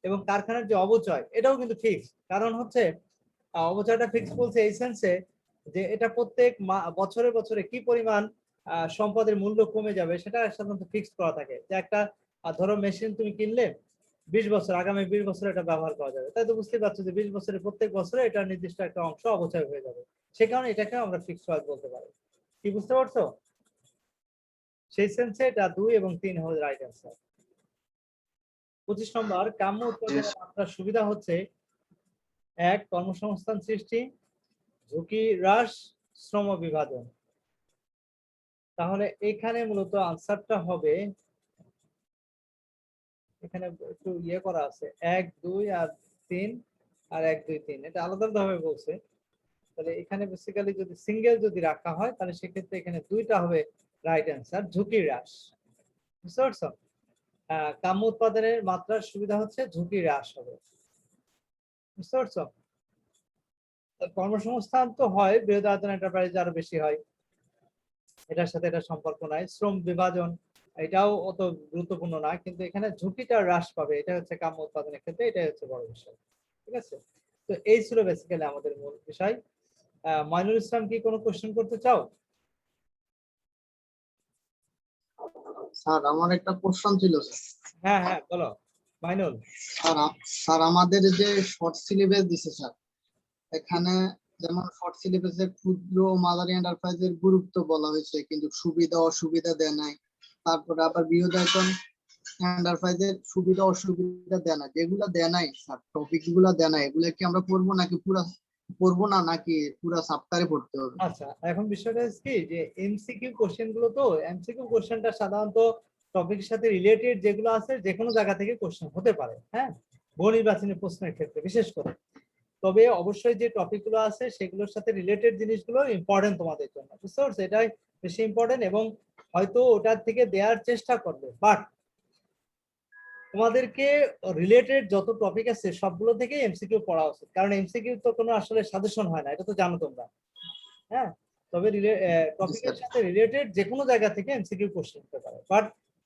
Speaker 2: এবং কারখানার যে অবচয় এটাও কিন্তু ফিক্সড। কারণ হচ্ছে অবচয়টা ফিক্সড বলছে এই সেন্সে যে এটা প্রত্যেক বছরে বছরে কি পরিমাণ সম্পদের মূল্য কমে যাবে সেটা সাধারণত ফিক্সড করা থাকে। যে একটা ধরো মেশিন তুমি কিনলে 20 বছর, আগামী 20 বছর এটা ব্যবহার করা যাবে, তাই তো বুঝতে পারছো যে 20 বছরের প্রত্যেক বছরে এটা নির্দিষ্ট একটা অংশ অবচয় হয়ে যাবে, সে কারণে এটাকে আমরা ফিক্সড কস্ট বলতে পারি। কি বুঝতে পারছো? সেই সেন্সে এটা 2 এবং 3 হবে রাইট অ্যান্সার। 25 নম্বর, কাম্য উৎপাদনের মাত্রার সুবিধা হচ্ছে 1 কর্মসংস্থান সৃষ্টি, ঝুঁকি হ্রাস, শ্রম বিভাজন। তাহলে এখানে মূলত আনসারটা হবে, এখানে একটু ইয়ে করা আছে 1 2 আর 3 আর 1 2 3, এটা আলাদা ভাবে বলছে। তাহলে এখানে বেসিক্যালি যদি সিঙ্গেল যদি রাখা হয় তাহলে সেক্ষেত্রে এখানে 2টা হবে রাইট অ্যান্সার, ঝুঁকি হ্রাস, বুঝতে পারছো? কাম্য উৎপাদনের মাত্রার সুবিধা হচ্ছে ঝুঁকি হ্রাস হবে। বুঝতে পারছো? কর্মসংস্থান তো হয় বৃহদায়তন এন্টারপ্রাইজ আরো বেশি হয়, এটার সাথে এটা সম্পর্ক নাই। শ্রম বিভাজন এটাও অত গুরুত্বপূর্ণ না, কিন্তু এখানে ঝুঁকিটা হ্রাস পাবে, এটা হচ্ছে কাম্য উৎপাদনের ক্ষেত্রে, এটাই হচ্ছে বড় বিষয়। ঠিক আছে, তো এই ছিল বেসিক্যালি আমাদের মূল বিষয়। মাইনুল ইসলাম কি কোনো কোশ্চেন করতে চাও?
Speaker 6: স্যার আমার একটা কোশ্চেন ছিল স্যার।
Speaker 2: হ্যাঁ হ্যাঁ বলো মাইনুল।
Speaker 6: স্যার আমাদের যে শর্ট সিলেবাস দিছে স্যার, এখানে যেমন শর্ট সিলেবাসে ক্ষুদ্র ও মাঝারি এন্টারপ্রাইজের গুরুত্ব বলা হয়েছে, কিন্তু সুবিধা অসুবিধা দেয় নাই। তারপরে আবার বৃহদায়তন এন্টারপ্রাইজের সুবিধা অসুবিধা দেয় না, যেগুলা দেয় নাই স্যার, টপিক গুলা দেয় নাই, এগুলা কি আমরা পড়বো নাকি পড়বো না, নাকি পুরা সাপ্তাহে পড়তে হবে?
Speaker 2: আচ্ছা, এখন বিষয়টা হচ্ছে কি যে এমসিকিউ কোশ্চেন গুলো, তো এমসিকিউ কোশ্চেনটা সাধারণত টপিকের সাথে রিলেটেড যেগুলো আছে যে কোনো জায়গা থেকে কোশ্চেন হতে পারে, হ্যাঁ, বহু নির্বাচনী প্রশ্নের ক্ষেত্রে বিশেষ করে। তবে অবশ্যই যে টপিক গুলো আছে সেগুলোর সাথে রিলেটেড জিনিসগুলো ইম্পর্টেন্ট তোমাদের জন্য, বুঝতে পারছো? এটাই বেশি ইম্পর্টেন্ট, এবং হয়তো ওটার থেকে দেওয়ার চেষ্টা করবে, বাট তোমাদেরকে রিলেটেড যত টপিক আছে সবগুলো থেকে এমসিকিউ পড়া উচিত, কারণ এমসিকিউ তো কোনো আসলে সাজেশন হয় না, এটা তো জানো তোমরা। হ্যাঁ, তবে টপিকের সাথে রিলেটেড যে কোনো জায়গা থেকে এমসিকিউ কোশ্চেন হতে পারে, বাট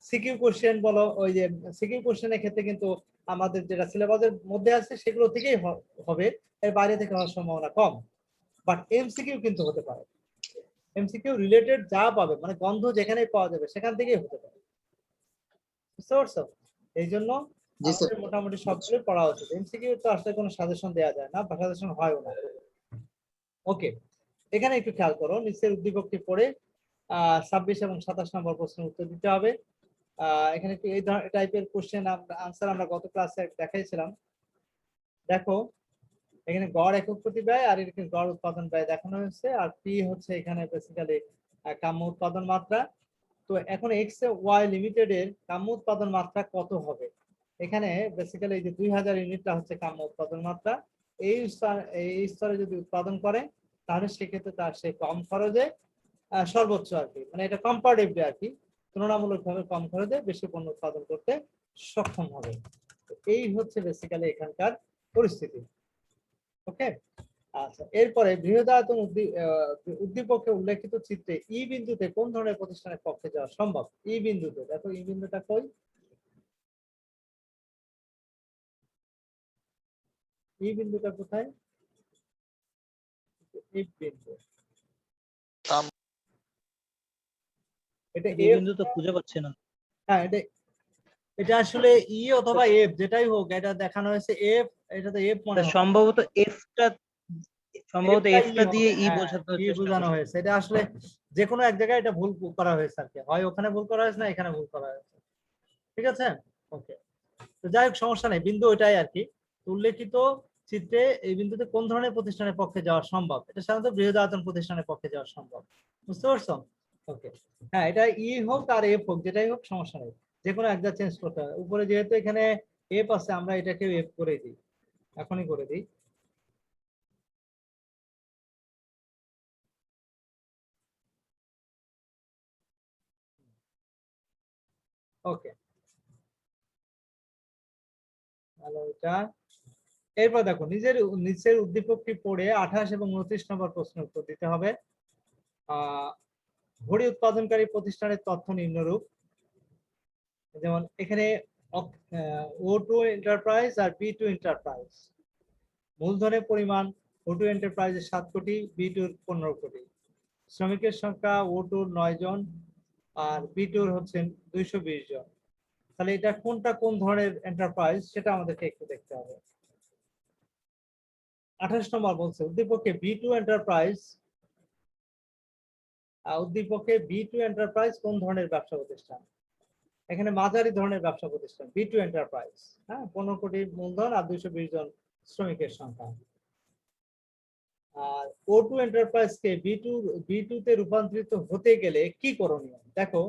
Speaker 2: সিকিউ কোশ্চেন বলো, ওই যে সিকিউ কোশ্চেনের ক্ষেত্রে কিন্তু আমাদের যেটা সিলেবাসের মধ্যে আছে সেগুলো থেকেই হবে, এর বাইরে থেকে হওয়ার সম্ভাবনা কম। বাট এমসিকিউ কিন্তু হতে পারে, এমসিকিউ রিলেটেড যা পাবে মানে গন্ধ যেখানে পাওয়া যাবে সেখান থেকেই হতে পারে, বুঝতে পারছো? এই জন্য
Speaker 6: জি স্যার।
Speaker 2: আমাদের মোটামুটি সবগুলো পড়া উচিত। এমসিকিউ তো আসলে কোনো সাজেশন দেওয়া যায় না বা সাজেশন হয়ও না। ওকে, এখানে একটু খেয়াল করো, নিচের উদ্দীপকটি পড়ে 26 এবং 27 নম্বর প্রশ্নের উত্তর দিতে হবে। এখানে একটু এই টাইপের কোশ্চেন আনসার আমরা গত ক্লাসে দেখাইছিলাম। দেখো এখানে গড় একক প্রতি ব্যয় আর এখানে গড় উৎপাদন ব্যয় দেখানো হয়েছে, আর পি হচ্ছে এখানে বেসিক্যালি কাম্য উৎপাদন মাত্রা। তো এখন এক্স ওয়াই লিমিটেড এর কাম্য উৎপাদন মাত্রা কত হবে? এখানে বেসিক্যালি এই যে 2000 ইউনিটটা হচ্ছে কাম্য উৎপাদন মাত্রা। এই স্তরে যদি উৎপাদন করে তাহলে সেক্ষেত্রে তার সে কম খরচে সর্বোচ্চ আর কি, মানে এটা কম্পারেটিভলি আর কি, তুলনামূলকভাবে কম খরচে বেশি পণ্য উৎপাদন করতে সক্ষম হবে। এই হচ্ছে বেসিক্যালি এখানকার পরিস্থিতি। ওকে, আচ্ছা, এরপরে বৃহদায়তন উদ্দীপকে উল্লেখিত চিত্রে ই বিন্দুতে কোন ধরনের প্রতিষ্ঠানের পক্ষে যাওয়া সম্ভব? ই বিন্দুতে দেখো, ই বিন্দুটা কই? ই বিন্দুটা কোথায়? এই বিন্দু, এটা
Speaker 1: এই
Speaker 2: এফ।
Speaker 1: বিন্দু তো খুঁজে পাচ্ছি না।
Speaker 2: হ্যাঁ, এটা আসলে ই অথবা এফ যেটাই হোক, এটা দেখানো হয়েছে এফ, এটা তো এফ মনে হয়,
Speaker 1: সম্ভবত এফটা দিয়ে ই
Speaker 2: হ্যাঁ,
Speaker 1: বোঝাতে
Speaker 2: ই
Speaker 1: চেষ্টা
Speaker 2: বোঝানো
Speaker 1: করছে।
Speaker 2: হয়েছে। এটা আসলে যে কোনো এক জায়গায় এটা ভুল করা হয়েছে আর কি, হয় ওখানে ভুল করা হয়েছে না এখানে ভুল করা হয়েছে। ঠিক আছে, ওকে, তো যাই হোক সমস্যা নেই, বিন্দু ওইটাই আর কি। উল্লেখিত চিত্রে এই বিন্দুতে কোন ধরনের প্রতিষ্ঠানের পক্ষে যাওয়া সম্ভব? এটা সাধারণত বৃহদায়তন প্রতিষ্ঠানের পক্ষে যাওয়া সম্ভব, বুঝতে পারছো? ওকে, হ্যাঁ, এটা ই হোক আর এফ হোক, যেটাই হোক সমস্যা নেই, যে কোনো একটা চেঞ্জ করতে হবে। উপরে যেহেতু এখানে এফ আছে আমরা এটাকে এফ করে দিই, এখনই করে দিই। ওকে, ভালো, এটা। এরপর দেখো নিচের উদ্দীপকটি পড়ে 28 এবং 29 নম্বর প্রশ্নের উত্তর দিতে হবে। ঘড়ি উৎপাদনকারী প্রতিষ্ঠানের তথ্য নিম্নরূপ, যেমন এখানে O2 এন্টারপ্রাইজ আর B2 এন্টারপ্রাইজ। মূলধনের পরিমাণ O2 এন্টারপ্রাইজের 7 কোটি, B2 15 কোটি। শ্রমিকের সংখ্যা O2 9 জন আর B2 হচ্ছেন 220 জন। তাহলে এটা কোনটা কোন ধরনের এন্টারপ্রাইজ সেটা আমাদেরকে একটু দেখতে হবে। 28 নম্বর বলছে উদ্দীপকে B2 এন্টারপ্রাইজ কোন ধরনের ব্যবসা প্রতিষ্ঠান? এখানে মাঝারি ধরনের ব্যবসা প্রতিষ্ঠান B2 এন্টারপ্রাইজ, হ্যাঁ, 15 কোটি মূলধন আর 220 জন শ্রমিকের সংখ্যা। আর O2 এন্টারপ্রাইজ কে B2 তে রূপান্তরিত হতে গেলে কি করণীয়? দেখো,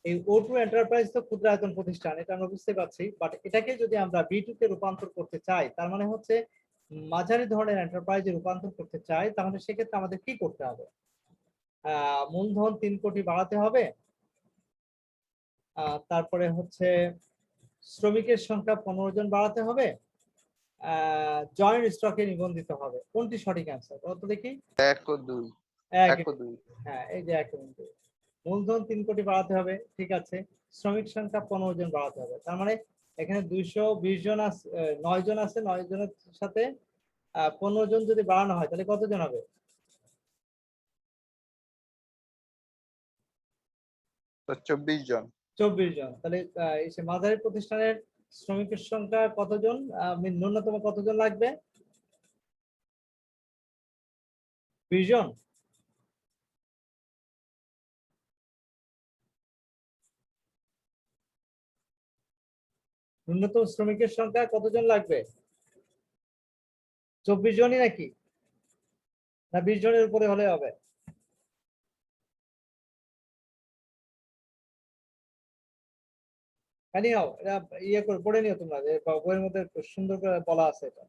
Speaker 2: এই O2 এন্টারপ্রাইজ তো ক্ষুদ্রায়তন প্রতিষ্ঠান, এটা আমরা বুঝতে পারছি, বাট এটাকে যদি আমরা B2 তে রূপান্তর করতে চাই, তার মানে হচ্ছে মাঝারি ধরনের এন্টারপ্রাইজে রূপান্তর করতে চাই, তাহলে সেক্ষেত্রে আমাদের কি করতে হবে? মূলধন 3 কোটি বাড়াতে হবে, তারপরে হচ্ছে শ্রমিকের সংখ্যা 15 জন বাড়াতে হবে, জয়েন্ট স্টকে নিবন্ধিত হবে। কোনটি সঠিক অ্যান্সার বলতো দেখি?
Speaker 4: 1 ও 2
Speaker 2: এক
Speaker 4: 1 ও 2
Speaker 2: হ্যাঁ, এই যে 1 এবং 2। মূলধন 3 কোটি বাড়াতে হবে, ঠিক আছে। শ্রমিক সংখ্যা 15 জন বাড়াতে হবে, তার মানে এখানে 220 জন আছে, 9 জন আছে, 9 জনের সাথে 15 জন যদি বাড়ানো হয় তাহলে কতজন হবে?
Speaker 4: 24 জন।
Speaker 2: 24 জন। তাহলে এই সে মাঝারি প্রতিষ্ঠানের শ্রমিকের সংখ্যা কতজন, ন্যূনতম কতজন লাগবে? 20 জন। ন্যূনতম শ্রমিকের সংখ্যা কতজন লাগবে? 24 জনই নাকি, না 20 জনের উপরে হলে হবে? এনিহাও এটা ইয়ে করে পড়ে নিও তোমরা, যে বইয়ের মধ্যে সুন্দর করে বলা আছে এটা।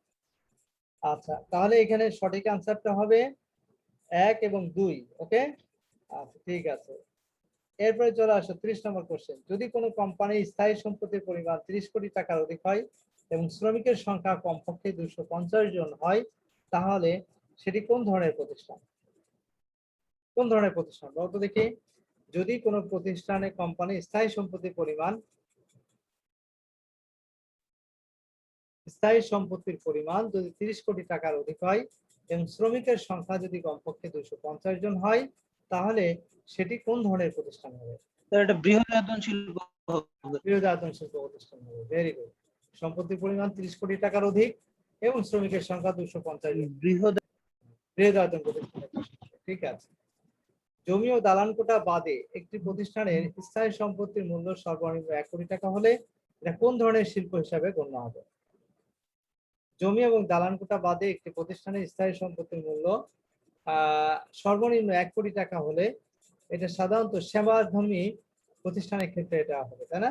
Speaker 2: আচ্ছা, তাহলে এখানে সঠিক আনসারটা হবে 1 এবং 2। ওকে, আচ্ছা ঠিক আছে। এরপরে চলে আসো 30 নম্বর কোশ্চেন। যদি কোনো কোম্পানি স্থায়ী সম্পত্তির পরিমাণ 30 কোটি টাকার অধিক হয় এবং শ্রমিকের সংখ্যা কমপক্ষে 250 জন হয়, তাহলে সেটি কোন ধরনের প্রতিষ্ঠান? কোন ধরনের প্রতিষ্ঠান বলতো দেখি? যদি কোনো প্রতিষ্ঠানে কোম্পানি স্থায়ী সম্পত্তির পরিমাণ যদি 30 কোটি টাকার অধিক হয় এবং শ্রমিকের সংখ্যা যদি কমপক্ষে 250 জন হয়, তাহলে সেটি কোন ধরনের প্রতিষ্ঠান হবে?
Speaker 1: স্যার এটা বৃহদায়তন শিল্প হবে।
Speaker 2: বৃহদায়তন শিল্প প্রতিষ্ঠান হবে। Very good. সম্পত্তির পরিমাণ 30 কোটি টাকার অধিক এবং শ্রমিকের সংখ্যা 250 জন। বৃহদায়তন প্রতিষ্ঠান, ঠিক আছে। জমি ও দালান কোঠা বাদে একটি প্রতিষ্ঠানের স্থায়ী সম্পত্তির মূল্য সর্বনিম্ন 1 কোটি টাকা হলে এটা কোন ধরনের শিল্প হিসাবে গণ্য হবে? জমি এবং দালান কোঠা বাদে একটি প্রতিষ্ঠানের স্থায়ী সম্পত্তির মূল্য সর্বনিম্ন 1 কোটি টাকা হলে এটা সাধারণত সেবাধর্মী প্রতিষ্ঠানের ক্ষেত্রে এটা হবে, তাই না?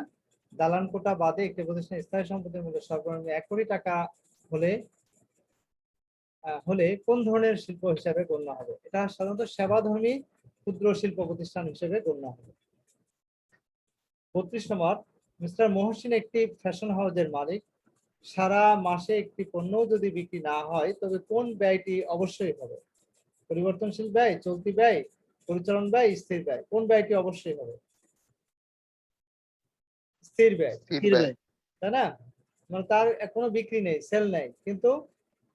Speaker 2: দালান কোঠা বাদে একটি প্রতিষ্ঠানের স্থায়ী সম্পত্তির মূল্য সর্বনিম্ন 1 কোটি টাকা হলে কোন ধরনের শিল্প হিসাবে গণ্য হবে? এটা সাধারণত সেবাধর্মী ক্ষুদ্র শিল্প প্রতিষ্ঠান হিসেবে গণ্য হবে। 32 নম্বর, মিস্টার মহসিন একটি ফ্যাশন হাউসের মালিক। সারা মাসে একটি পণ্য যদি বিক্রি না হয় তবে কোন ব্যয়টি অবশ্যই হবে? পরিবর্তনশীল ব্যয়, চলতি ব্যয়, পরিচালন ব্যয়, স্থির ব্যয়? কোন ব্যয়টি অবশ্যই হবে? স্থির ব্যয়, তাই না? মানে তার কোনো বিক্রি নেই, সেল নেই, কিন্তু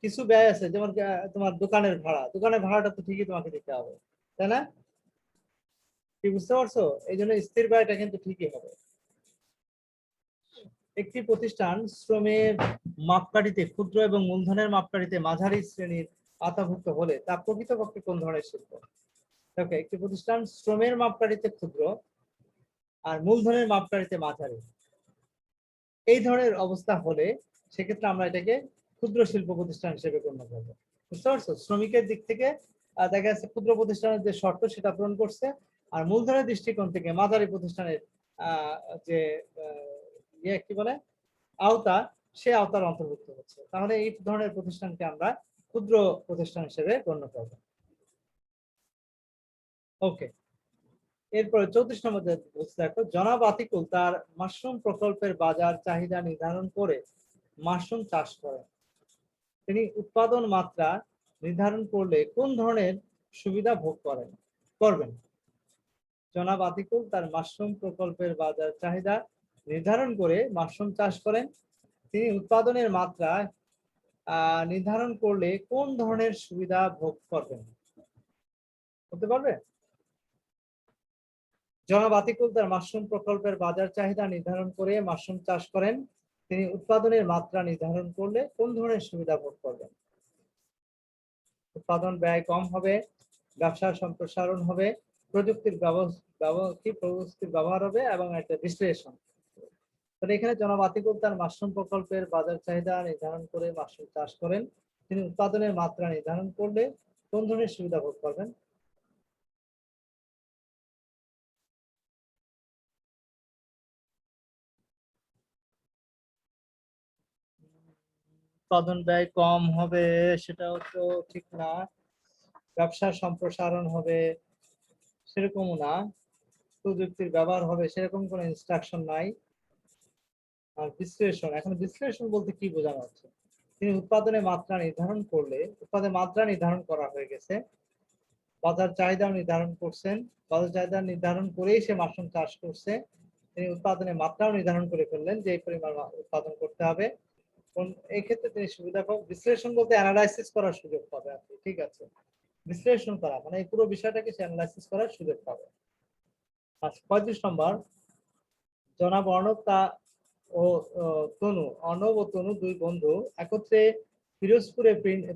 Speaker 2: কিছু ব্যয় আছে, যেমন তোমার দোকানের ভাড়াটা তো ঠিকই তোমাকে দিতে হবে, তাই না? কি বুঝতে পারছো? এই জন্য স্থির ব্যয়টা কিন্তু ঠিকই হবে। একটি প্রতিষ্ঠান শ্রমের মাপকাঠিতে ক্ষুদ্র এবং মূলধনের মাপকাঠিতে মাঝারি শ্রেণীর আওতাভুক্ত হলে তা প্রকৃতপক্ষে কোন ধরনের শিল্প? ওকে, একটি প্রতিষ্ঠান শ্রমের মাপকাঠিতে ক্ষুদ্র আর মূলধনের মাপকাঠিতে মাঝারি, এই ধরনের অবস্থা হলে সেক্ষেত্রে আমরা এটাকে ক্ষুদ্র শিল্প প্রতিষ্ঠান হিসেবে গণ্য করবো। বুঝতে পারছো? শ্রমিকের দিক থেকে দেখা যাচ্ছে ক্ষুদ্র প্রতিষ্ঠানের যে শর্ত সেটা পূরণ করছে, আর মূলধনের দৃষ্টিকোণ থেকে মাঝারি প্রতিষ্ঠানের যে কি বলে আওতা, সে আওতার অন্তর্ভুক্ত হচ্ছে। তাহলে এই ধরনের প্রতিষ্ঠানকে আমরা ক্ষুদ্র প্রতিষ্ঠান হিসেবে গণ্য করব। ওকে, এরপরে 34 নম্বর দেখো, জনাব আতিকুল তার মাশরুম প্রকল্পের বাজার চাহিদা নির্ধারণ করে মাশরুম চাষ করেন। তিনি উৎপাদন মাত্রা নির্ধারণ করলে কোন ধরনের সুবিধা ভোগ করবেন? জনাব আতিকুল তার মাশরুম প্রকল্পের বাজার চাহিদা নির্ধারণ করে মাশরুম চাষ করেন। তিনি উৎপাদনের মাত্রা নির্ধারণ করলে কোন ধরনের সুবিধা ভোগ করবেন? বলতে পারবে? জনাব আতিকুল তার মাশরুম প্রকল্পের বাজার চাহিদা নির্ধারণ করে মাশরুম চাষ করেন। তিনি উৎপাদনের মাত্রা নির্ধারণ করলে কোন ধরনের সুবিধা ভোগ করবেন? উৎপাদন ব্যয় কম হবে, ব্যবসার সম্প্রসারণ হবে, প্রযুক্তির ব্যবহার হবে এবং একটা বিশ্লেষণ। তাহলে এখানে জনাব আতিকুল তার মাশরুম প্রকল্পের বাজার চাহিদা নির্ধারণ করে মাশরুম চাষ করেন। তিনি উৎপাদনের মাত্রা নির্ধারণ করলে কোন ধরনের সুবিধা ভোগ করবেন? উৎপাদন ব্যয় কম হবে সেটাও তো ঠিক না, ব্যবসার সম্প্রসারণ হবে সেরকমও না, প্রযুক্তির ব্যবহার হবে সেরকম কোনো ইনস্ট্রাকশন নাই। আর বিশ্লেষণ, এখন বিশ্লেষণ বলতে কি বোঝানো হচ্ছে? তিনি উৎপাদনের মাত্রা নির্ধারণ করলে, উৎপাদনের মাত্রা নির্ধারণ করা হয়ে গেছে, বাজার চাহিদা নির্ধারণ করছেন, বাজার চাহিদা নির্ধারণ করেই সে মাশরুম চাষ করছে। তিনি উৎপাদনের মাত্রাও নির্ধারণ করে ফেললেন যে এই পরিমাণ উৎপাদন করতে হবে। এই ক্ষেত্রে তিনি সুবিধা পাবেন। বিশ্লেষণ বলতে অ্যানালাইসিস করার সুযোগ পাবে আপনি, ঠিক আছে? বিশ্লেষণ করা মানে এই পুরো বিষয়টাকে সে অ্যানালাইসিস করার সুযোগ পাবে। আচ্ছা 35 নম্বর, জনাব অর্ণব ও তনু, অর্ণব ও তনু দুই বন্ধু একত্রে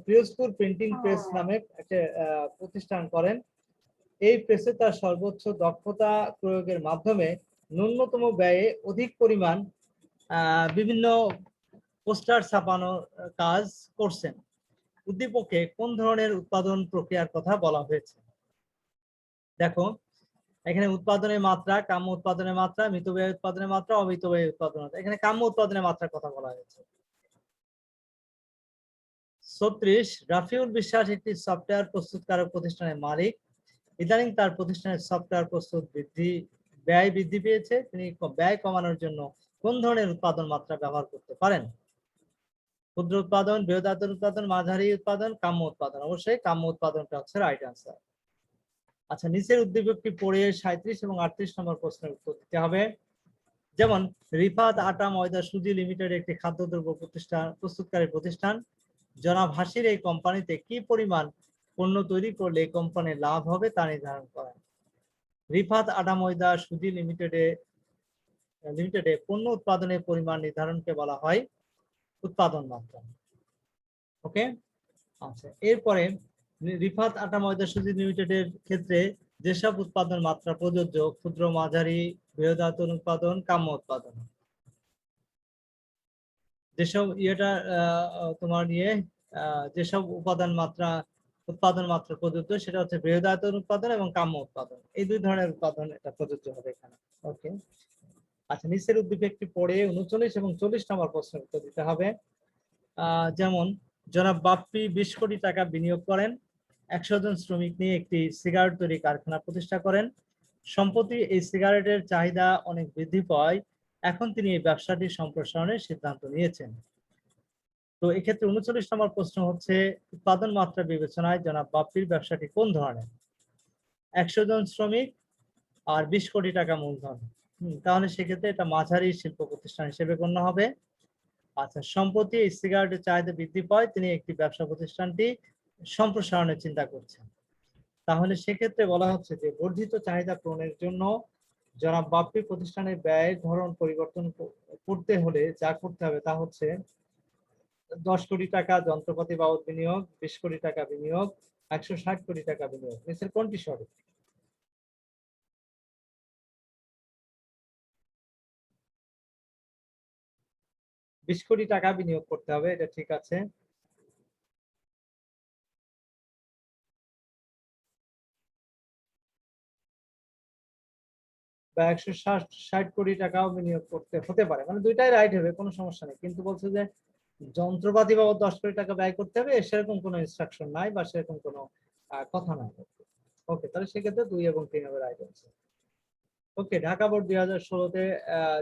Speaker 2: পিরোজপুর প্রিন্টিং প্রেস নামে একটা প্রতিষ্ঠান করেন। এই প্রেসে তার সর্বোচ্চ দক্ষতা প্রয়োগের মাধ্যমে ন্যূনতম ব্যয়ে অধিক পরিমাণ বিভিন্ন পোস্টার ছাপানোর কাজ করছেন। উদ্দীপকে কোন ধরনের উৎপাদন প্রক্রিয়ার কথা বলা হয়েছে? দেখো এখানে উৎপাদনের মাত্রা, কাম্য উৎপাদনের মাত্রা, মিতব্যয় উৎপাদনের মাত্রা, অমিতব্যয় উৎপাদনের মাত্রা। এখানে কাম্য উৎপাদনের মাত্রার কথা বলা হয়েছে। 36, রাফিউল বিশ্বাস একটি সফটওয়্যার প্রস্তুতকারক প্রতিষ্ঠানের মালিক। ইদানিং তার প্রতিষ্ঠানের সফটওয়্যার ব্যয় বৃদ্ধি পেয়েছে। তিনি ব্যয় কমানোর জন্য কোন ধরনের উৎপাদন মাত্রা ব্যবহার করতে পারেন? ক্ষুদ্র উৎপাদন, বৃহদায়তন উৎপাদন, মাঝারি উৎপাদন, কাম্য উৎপাদন। অবশ্যই কাম্য উৎপাদনটা হচ্ছে রাইট আনসার। আচ্ছা নিচের উদ্দীপকটি পড়ে 37 এবং 38 নম্বর প্রশ্নের উত্তর দিতে হবে। যেমন রিফাত আটা ময়দা সুজি লিমিটেড একটি খাদ্যদ্রব্য প্রস্তুতকারী প্রতিষ্ঠান। জনাব হাসির এই কোম্পানিতে কি পরিমাণ পণ্য তৈরি করলে এই কোম্পানির লাভ হবে তা নির্ধারণ করেন। রিফাত আটা ময়দা সুজি লিমিটেডে পণ্য উৎপাদনের পরিমাণ নির্ধারণকে বলা হয় উৎপাদন মাত্রা। ওকে, আচ্ছা এরপরে রিফাত আটা ময়দা সুজি লিমিটেডের ক্ষেত্রে যেসব উৎপাদন মাত্রা প্রযোজ্য, ক্ষুদ্র, মাঝারি, বৃহদায়তন উৎপাদন, কাম্য উৎপাদন। যেসব তোমার যেসব উৎপাদন মাত্রা প্রযোজ্য সেটা হচ্ছে বৃহদায়তন উৎপাদন এবং কাম্য উৎপাদন। এই দুই ধরনের উৎপাদন এটা প্রযোজ্য হবে এখানে। ওকে, আচ্ছা নিচের উদ্দীপকটি পড়ে 39 এবং 40 নম্বর প্রশ্নের উত্তর দিতে হবে। যেমন জনাব বাপ্পি 20 কোটি টাকা বিনিয়োগ করেন, 100 জন শ্রমিক নিয়ে একটি সিগারেট তৈরি কারখানা প্রতিষ্ঠা করেন। সম্প্রতি এই সিগারেটের চাহিদা অনেক বৃদ্ধি পায়, এখন তিনি এই ব্যবসাটি সম্প্রসারণের সিদ্ধান্ত নিয়েছেন। তো এক্ষেত্রে 39 নম্বর প্রশ্ন হচ্ছে উৎপাদন মাত্রা বিবেচনায় জনাব বাপ্পির ব্যবসাটি কোন ধরনের? 100 জন শ্রমিক আর 20 কোটি টাকা মূলধন। তাহলে সেক্ষেত্রে এটা মাঝারি শিল্প প্রতিষ্ঠান হিসেবে গণ্য হবে। আচ্ছা সম্প্রতি এই সিগারেটের চাহিদা বৃদ্ধি পায়, তিনি একটি ব্যবসা প্রতিষ্ঠানটি সম্প্রসারণের চিন্তা করছেন। তাহলে সেক্ষেত্রে বলা হচ্ছে যে বর্ধিত চাহিদা পূরণের জন্য জনাব বাপ্পি প্রতিষ্ঠানের ব্যয়ের ধরন পরিবর্তন করতে হলে যা করতে হবে তা হচ্ছে 10 কোটি টাকা যন্ত্রপাতি বাবদ বিনিয়োগ, 20 কোটি টাকা বিনিয়োগ, 160 কোটি টাকা বিনিয়োগ। নিচের কোনটি সঠিক? বিশ কোটি টাকা বিনিয়োগ করতে হবে, এটা ঠিক আছে। বা 160 কোটি টাকাও বিনিয়োগ করতে হতে পারে, মানে দুইটাই রাইট হবে, কোনো সমস্যা নেই। কিন্তু বলছে যে যন্ত্রপাতি বাবদ 10 কোটি টাকা ব্যয় করতে হবে, সেরকম কোনো ইনস্ট্রাকশন নাই বা সেরকম কোনো কথা নাই। ওকে, তাহলে সেক্ষেত্রে 2 এবং 3 হবে রাইট আনসার। ওকে, ঢাকা বোর্ড 2016-তে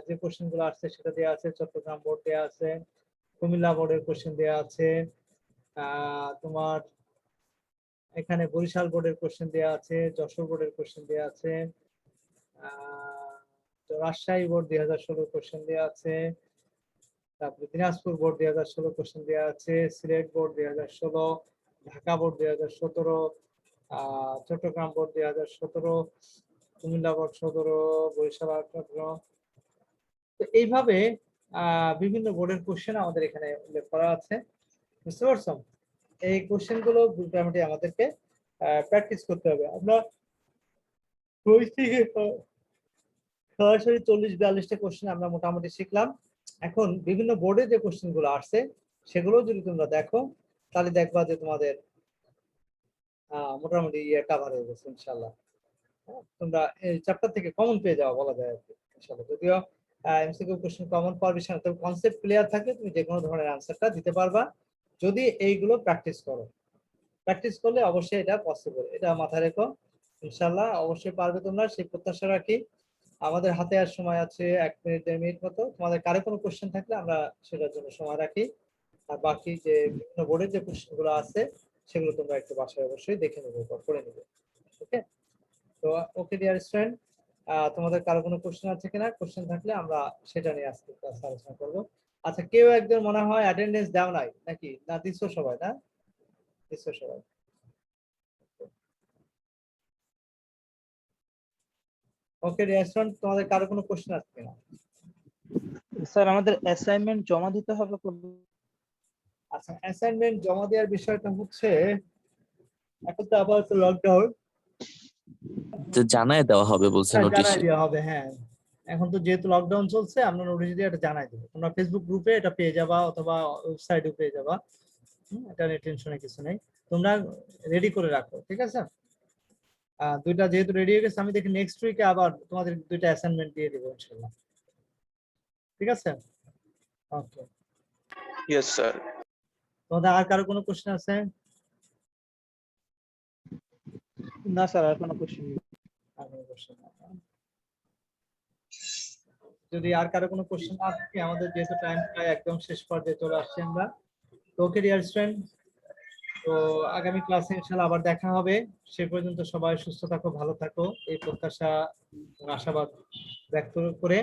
Speaker 2: যে কোশ্চেন গুলো আসছে সেটা দেওয়া আছে, চট্টগ্রাম বোর্ড দেওয়া আছে, কুমিল্লা বোর্ডের কোশ্চেন দেওয়া আছে, তোমার এখানে বরিশাল বোর্ডের কোশ্চেন দেওয়া আছে, যশোর বোর্ডের কোশ্চেন দেওয়া আছে, রাজশাহী বোর্ড 2016 কোশ্চেন দেওয়া আছে, তারপরে দিনাজপুর বোর্ড 2016 কোশ্চেন দেওয়া আছে, Sylhet board 2016, Dhaka board 2017, Chittagong board 2017, Comilla board 17, Barisal 18। তো এইভাবে বিভিন্ন বোর্ডের কোশ্চেন আমাদের এখানে উল্লেখ করা আছে, বুঝতে পারছো? এই কোশ্চেন গুলো মোটামুটি আমাদেরকে প্র্যাকটিস করতে হবে। আমরা সরাসরি 40-42টা কোশ্চেন আমরা মোটামুটি শিখলাম। এখন বিভিন্ন বোর্ডে যে কোশ্চেন গুলো আসছে সেগুলো যদি তোমরা দেখো তাহলে দেখবা যে তোমাদের মোটামুটি কভার হয়ে গেছে ইনশাল্লাহ। তোমরা এই চ্যাপ্টার থেকে কমন পেয়ে যাওয়া বলা যায় আর কি ইনশাল্লাহ। যদিও এমসিকিউ কোশ্চেন কমন পাওয়ার বিষয় না, তবে কনসেপ্ট ক্লিয়ার থাকলে তুমি যে কোনো ধরনের আনসারটা দিতে পারবা যদি এইগুলো প্র্যাকটিস করো। প্র্যাকটিস করলে অবশ্যই এটা পসিবল, এটা মাথায় রেখো ইনশাল্লাহ, অবশ্যই পারবে তোমরা, সেই প্রত্যাশা রাখি। আমাদের হাতে আর সময় আছে 1 মিনিট 1.5 মিনিট মতো। তোমাদের কারো কোনো কোশ্চেন থাকলে আমরা সেটার জন্য সময় রাখি। আর বাকি যে বিভিন্ন বোর্ডের যে কোশ্চেন গুলো আছে সেগুলো তোমরা একটু বাসায় অবশ্যই দেখে নেবে বা করে নেবে। ওকে, তো ওকে ডিয়ার স্টুডেন্ট, তোমাদের কারো কোনো কোশ্চেন আছে কিনা? কোশ্চেন থাকলে আমরা সেটা নিয়ে আজকে ক্লাস আলোচনা করবো। আচ্ছা, কেউ একজন মনে হয় অ্যাটেন্ডেন্স দাও নাই নাকি? না দিছো সবাই? না দিছো সবাই? ওকে ডিয়ার স্টুডেন্ট, তোমাদের কারো কোনো কোশ্চেন আছে কিনা?
Speaker 1: স্যার আমাদের অ্যাসাইনমেন্ট জমা দিতে হবে কবে?
Speaker 2: আচ্ছা, অ্যাসাইনমেন্ট জমা দেওয়ার বিষয়টা হচ্ছে এখন তো আবার তো লকডাউন,
Speaker 7: তো জানায় দেওয়া হবে বলছে
Speaker 2: জানাই
Speaker 7: নোটিশে।
Speaker 2: দেওয়া হবে। হ্যাঁ, এখন তো যেহেতু লকডাউন চলছে আমরা নোটিশ দিয়ে এটা জানাই দেবো। তোমরা ফেসবুক গ্রুপে এটা পেয়ে যাবা অথবা ওয়েবসাইটে পেয়ে যাবা। এটা নিয়ে টেনশনের কিছু নেই, তোমরা রেডি করে রাখো, ঠিক আছে? দুইটা যেহেতু রেডি হয়ে গেছে, আমি দেখি নেক্সট উইকে আবার তোমাদের দুইটা অ্যাসাইনমেন্ট দিয়ে দেবো ইনশাআল্লাহ, ঠিক আছে? ওকে,
Speaker 4: Yes, sir.
Speaker 2: তোমাদের আর কারো কোনো কোশ্চেন আছে?
Speaker 1: না স্যার, আর কোনো কোশ্চেন নেই।
Speaker 2: আর কোনো question নাই, না? যদি আর কারো কোনো কোশ্চেন না থাকে, আমাদের যেহেতু টাইম প্রায় একদম শেষ পর্যায়ে চলে আসছে আমরা, তো ওকে ডিয়ার স্টুডেন্ট, তো আগামী ক্লাসে ইনশাআল্লাহ আবার দেখা হবে। সে পর্যন্ত সবাই সুস্থ থাকো, ভালো থাকো, এই প্রত্যাশা এবং আশাবাদ ব্যক্ত করে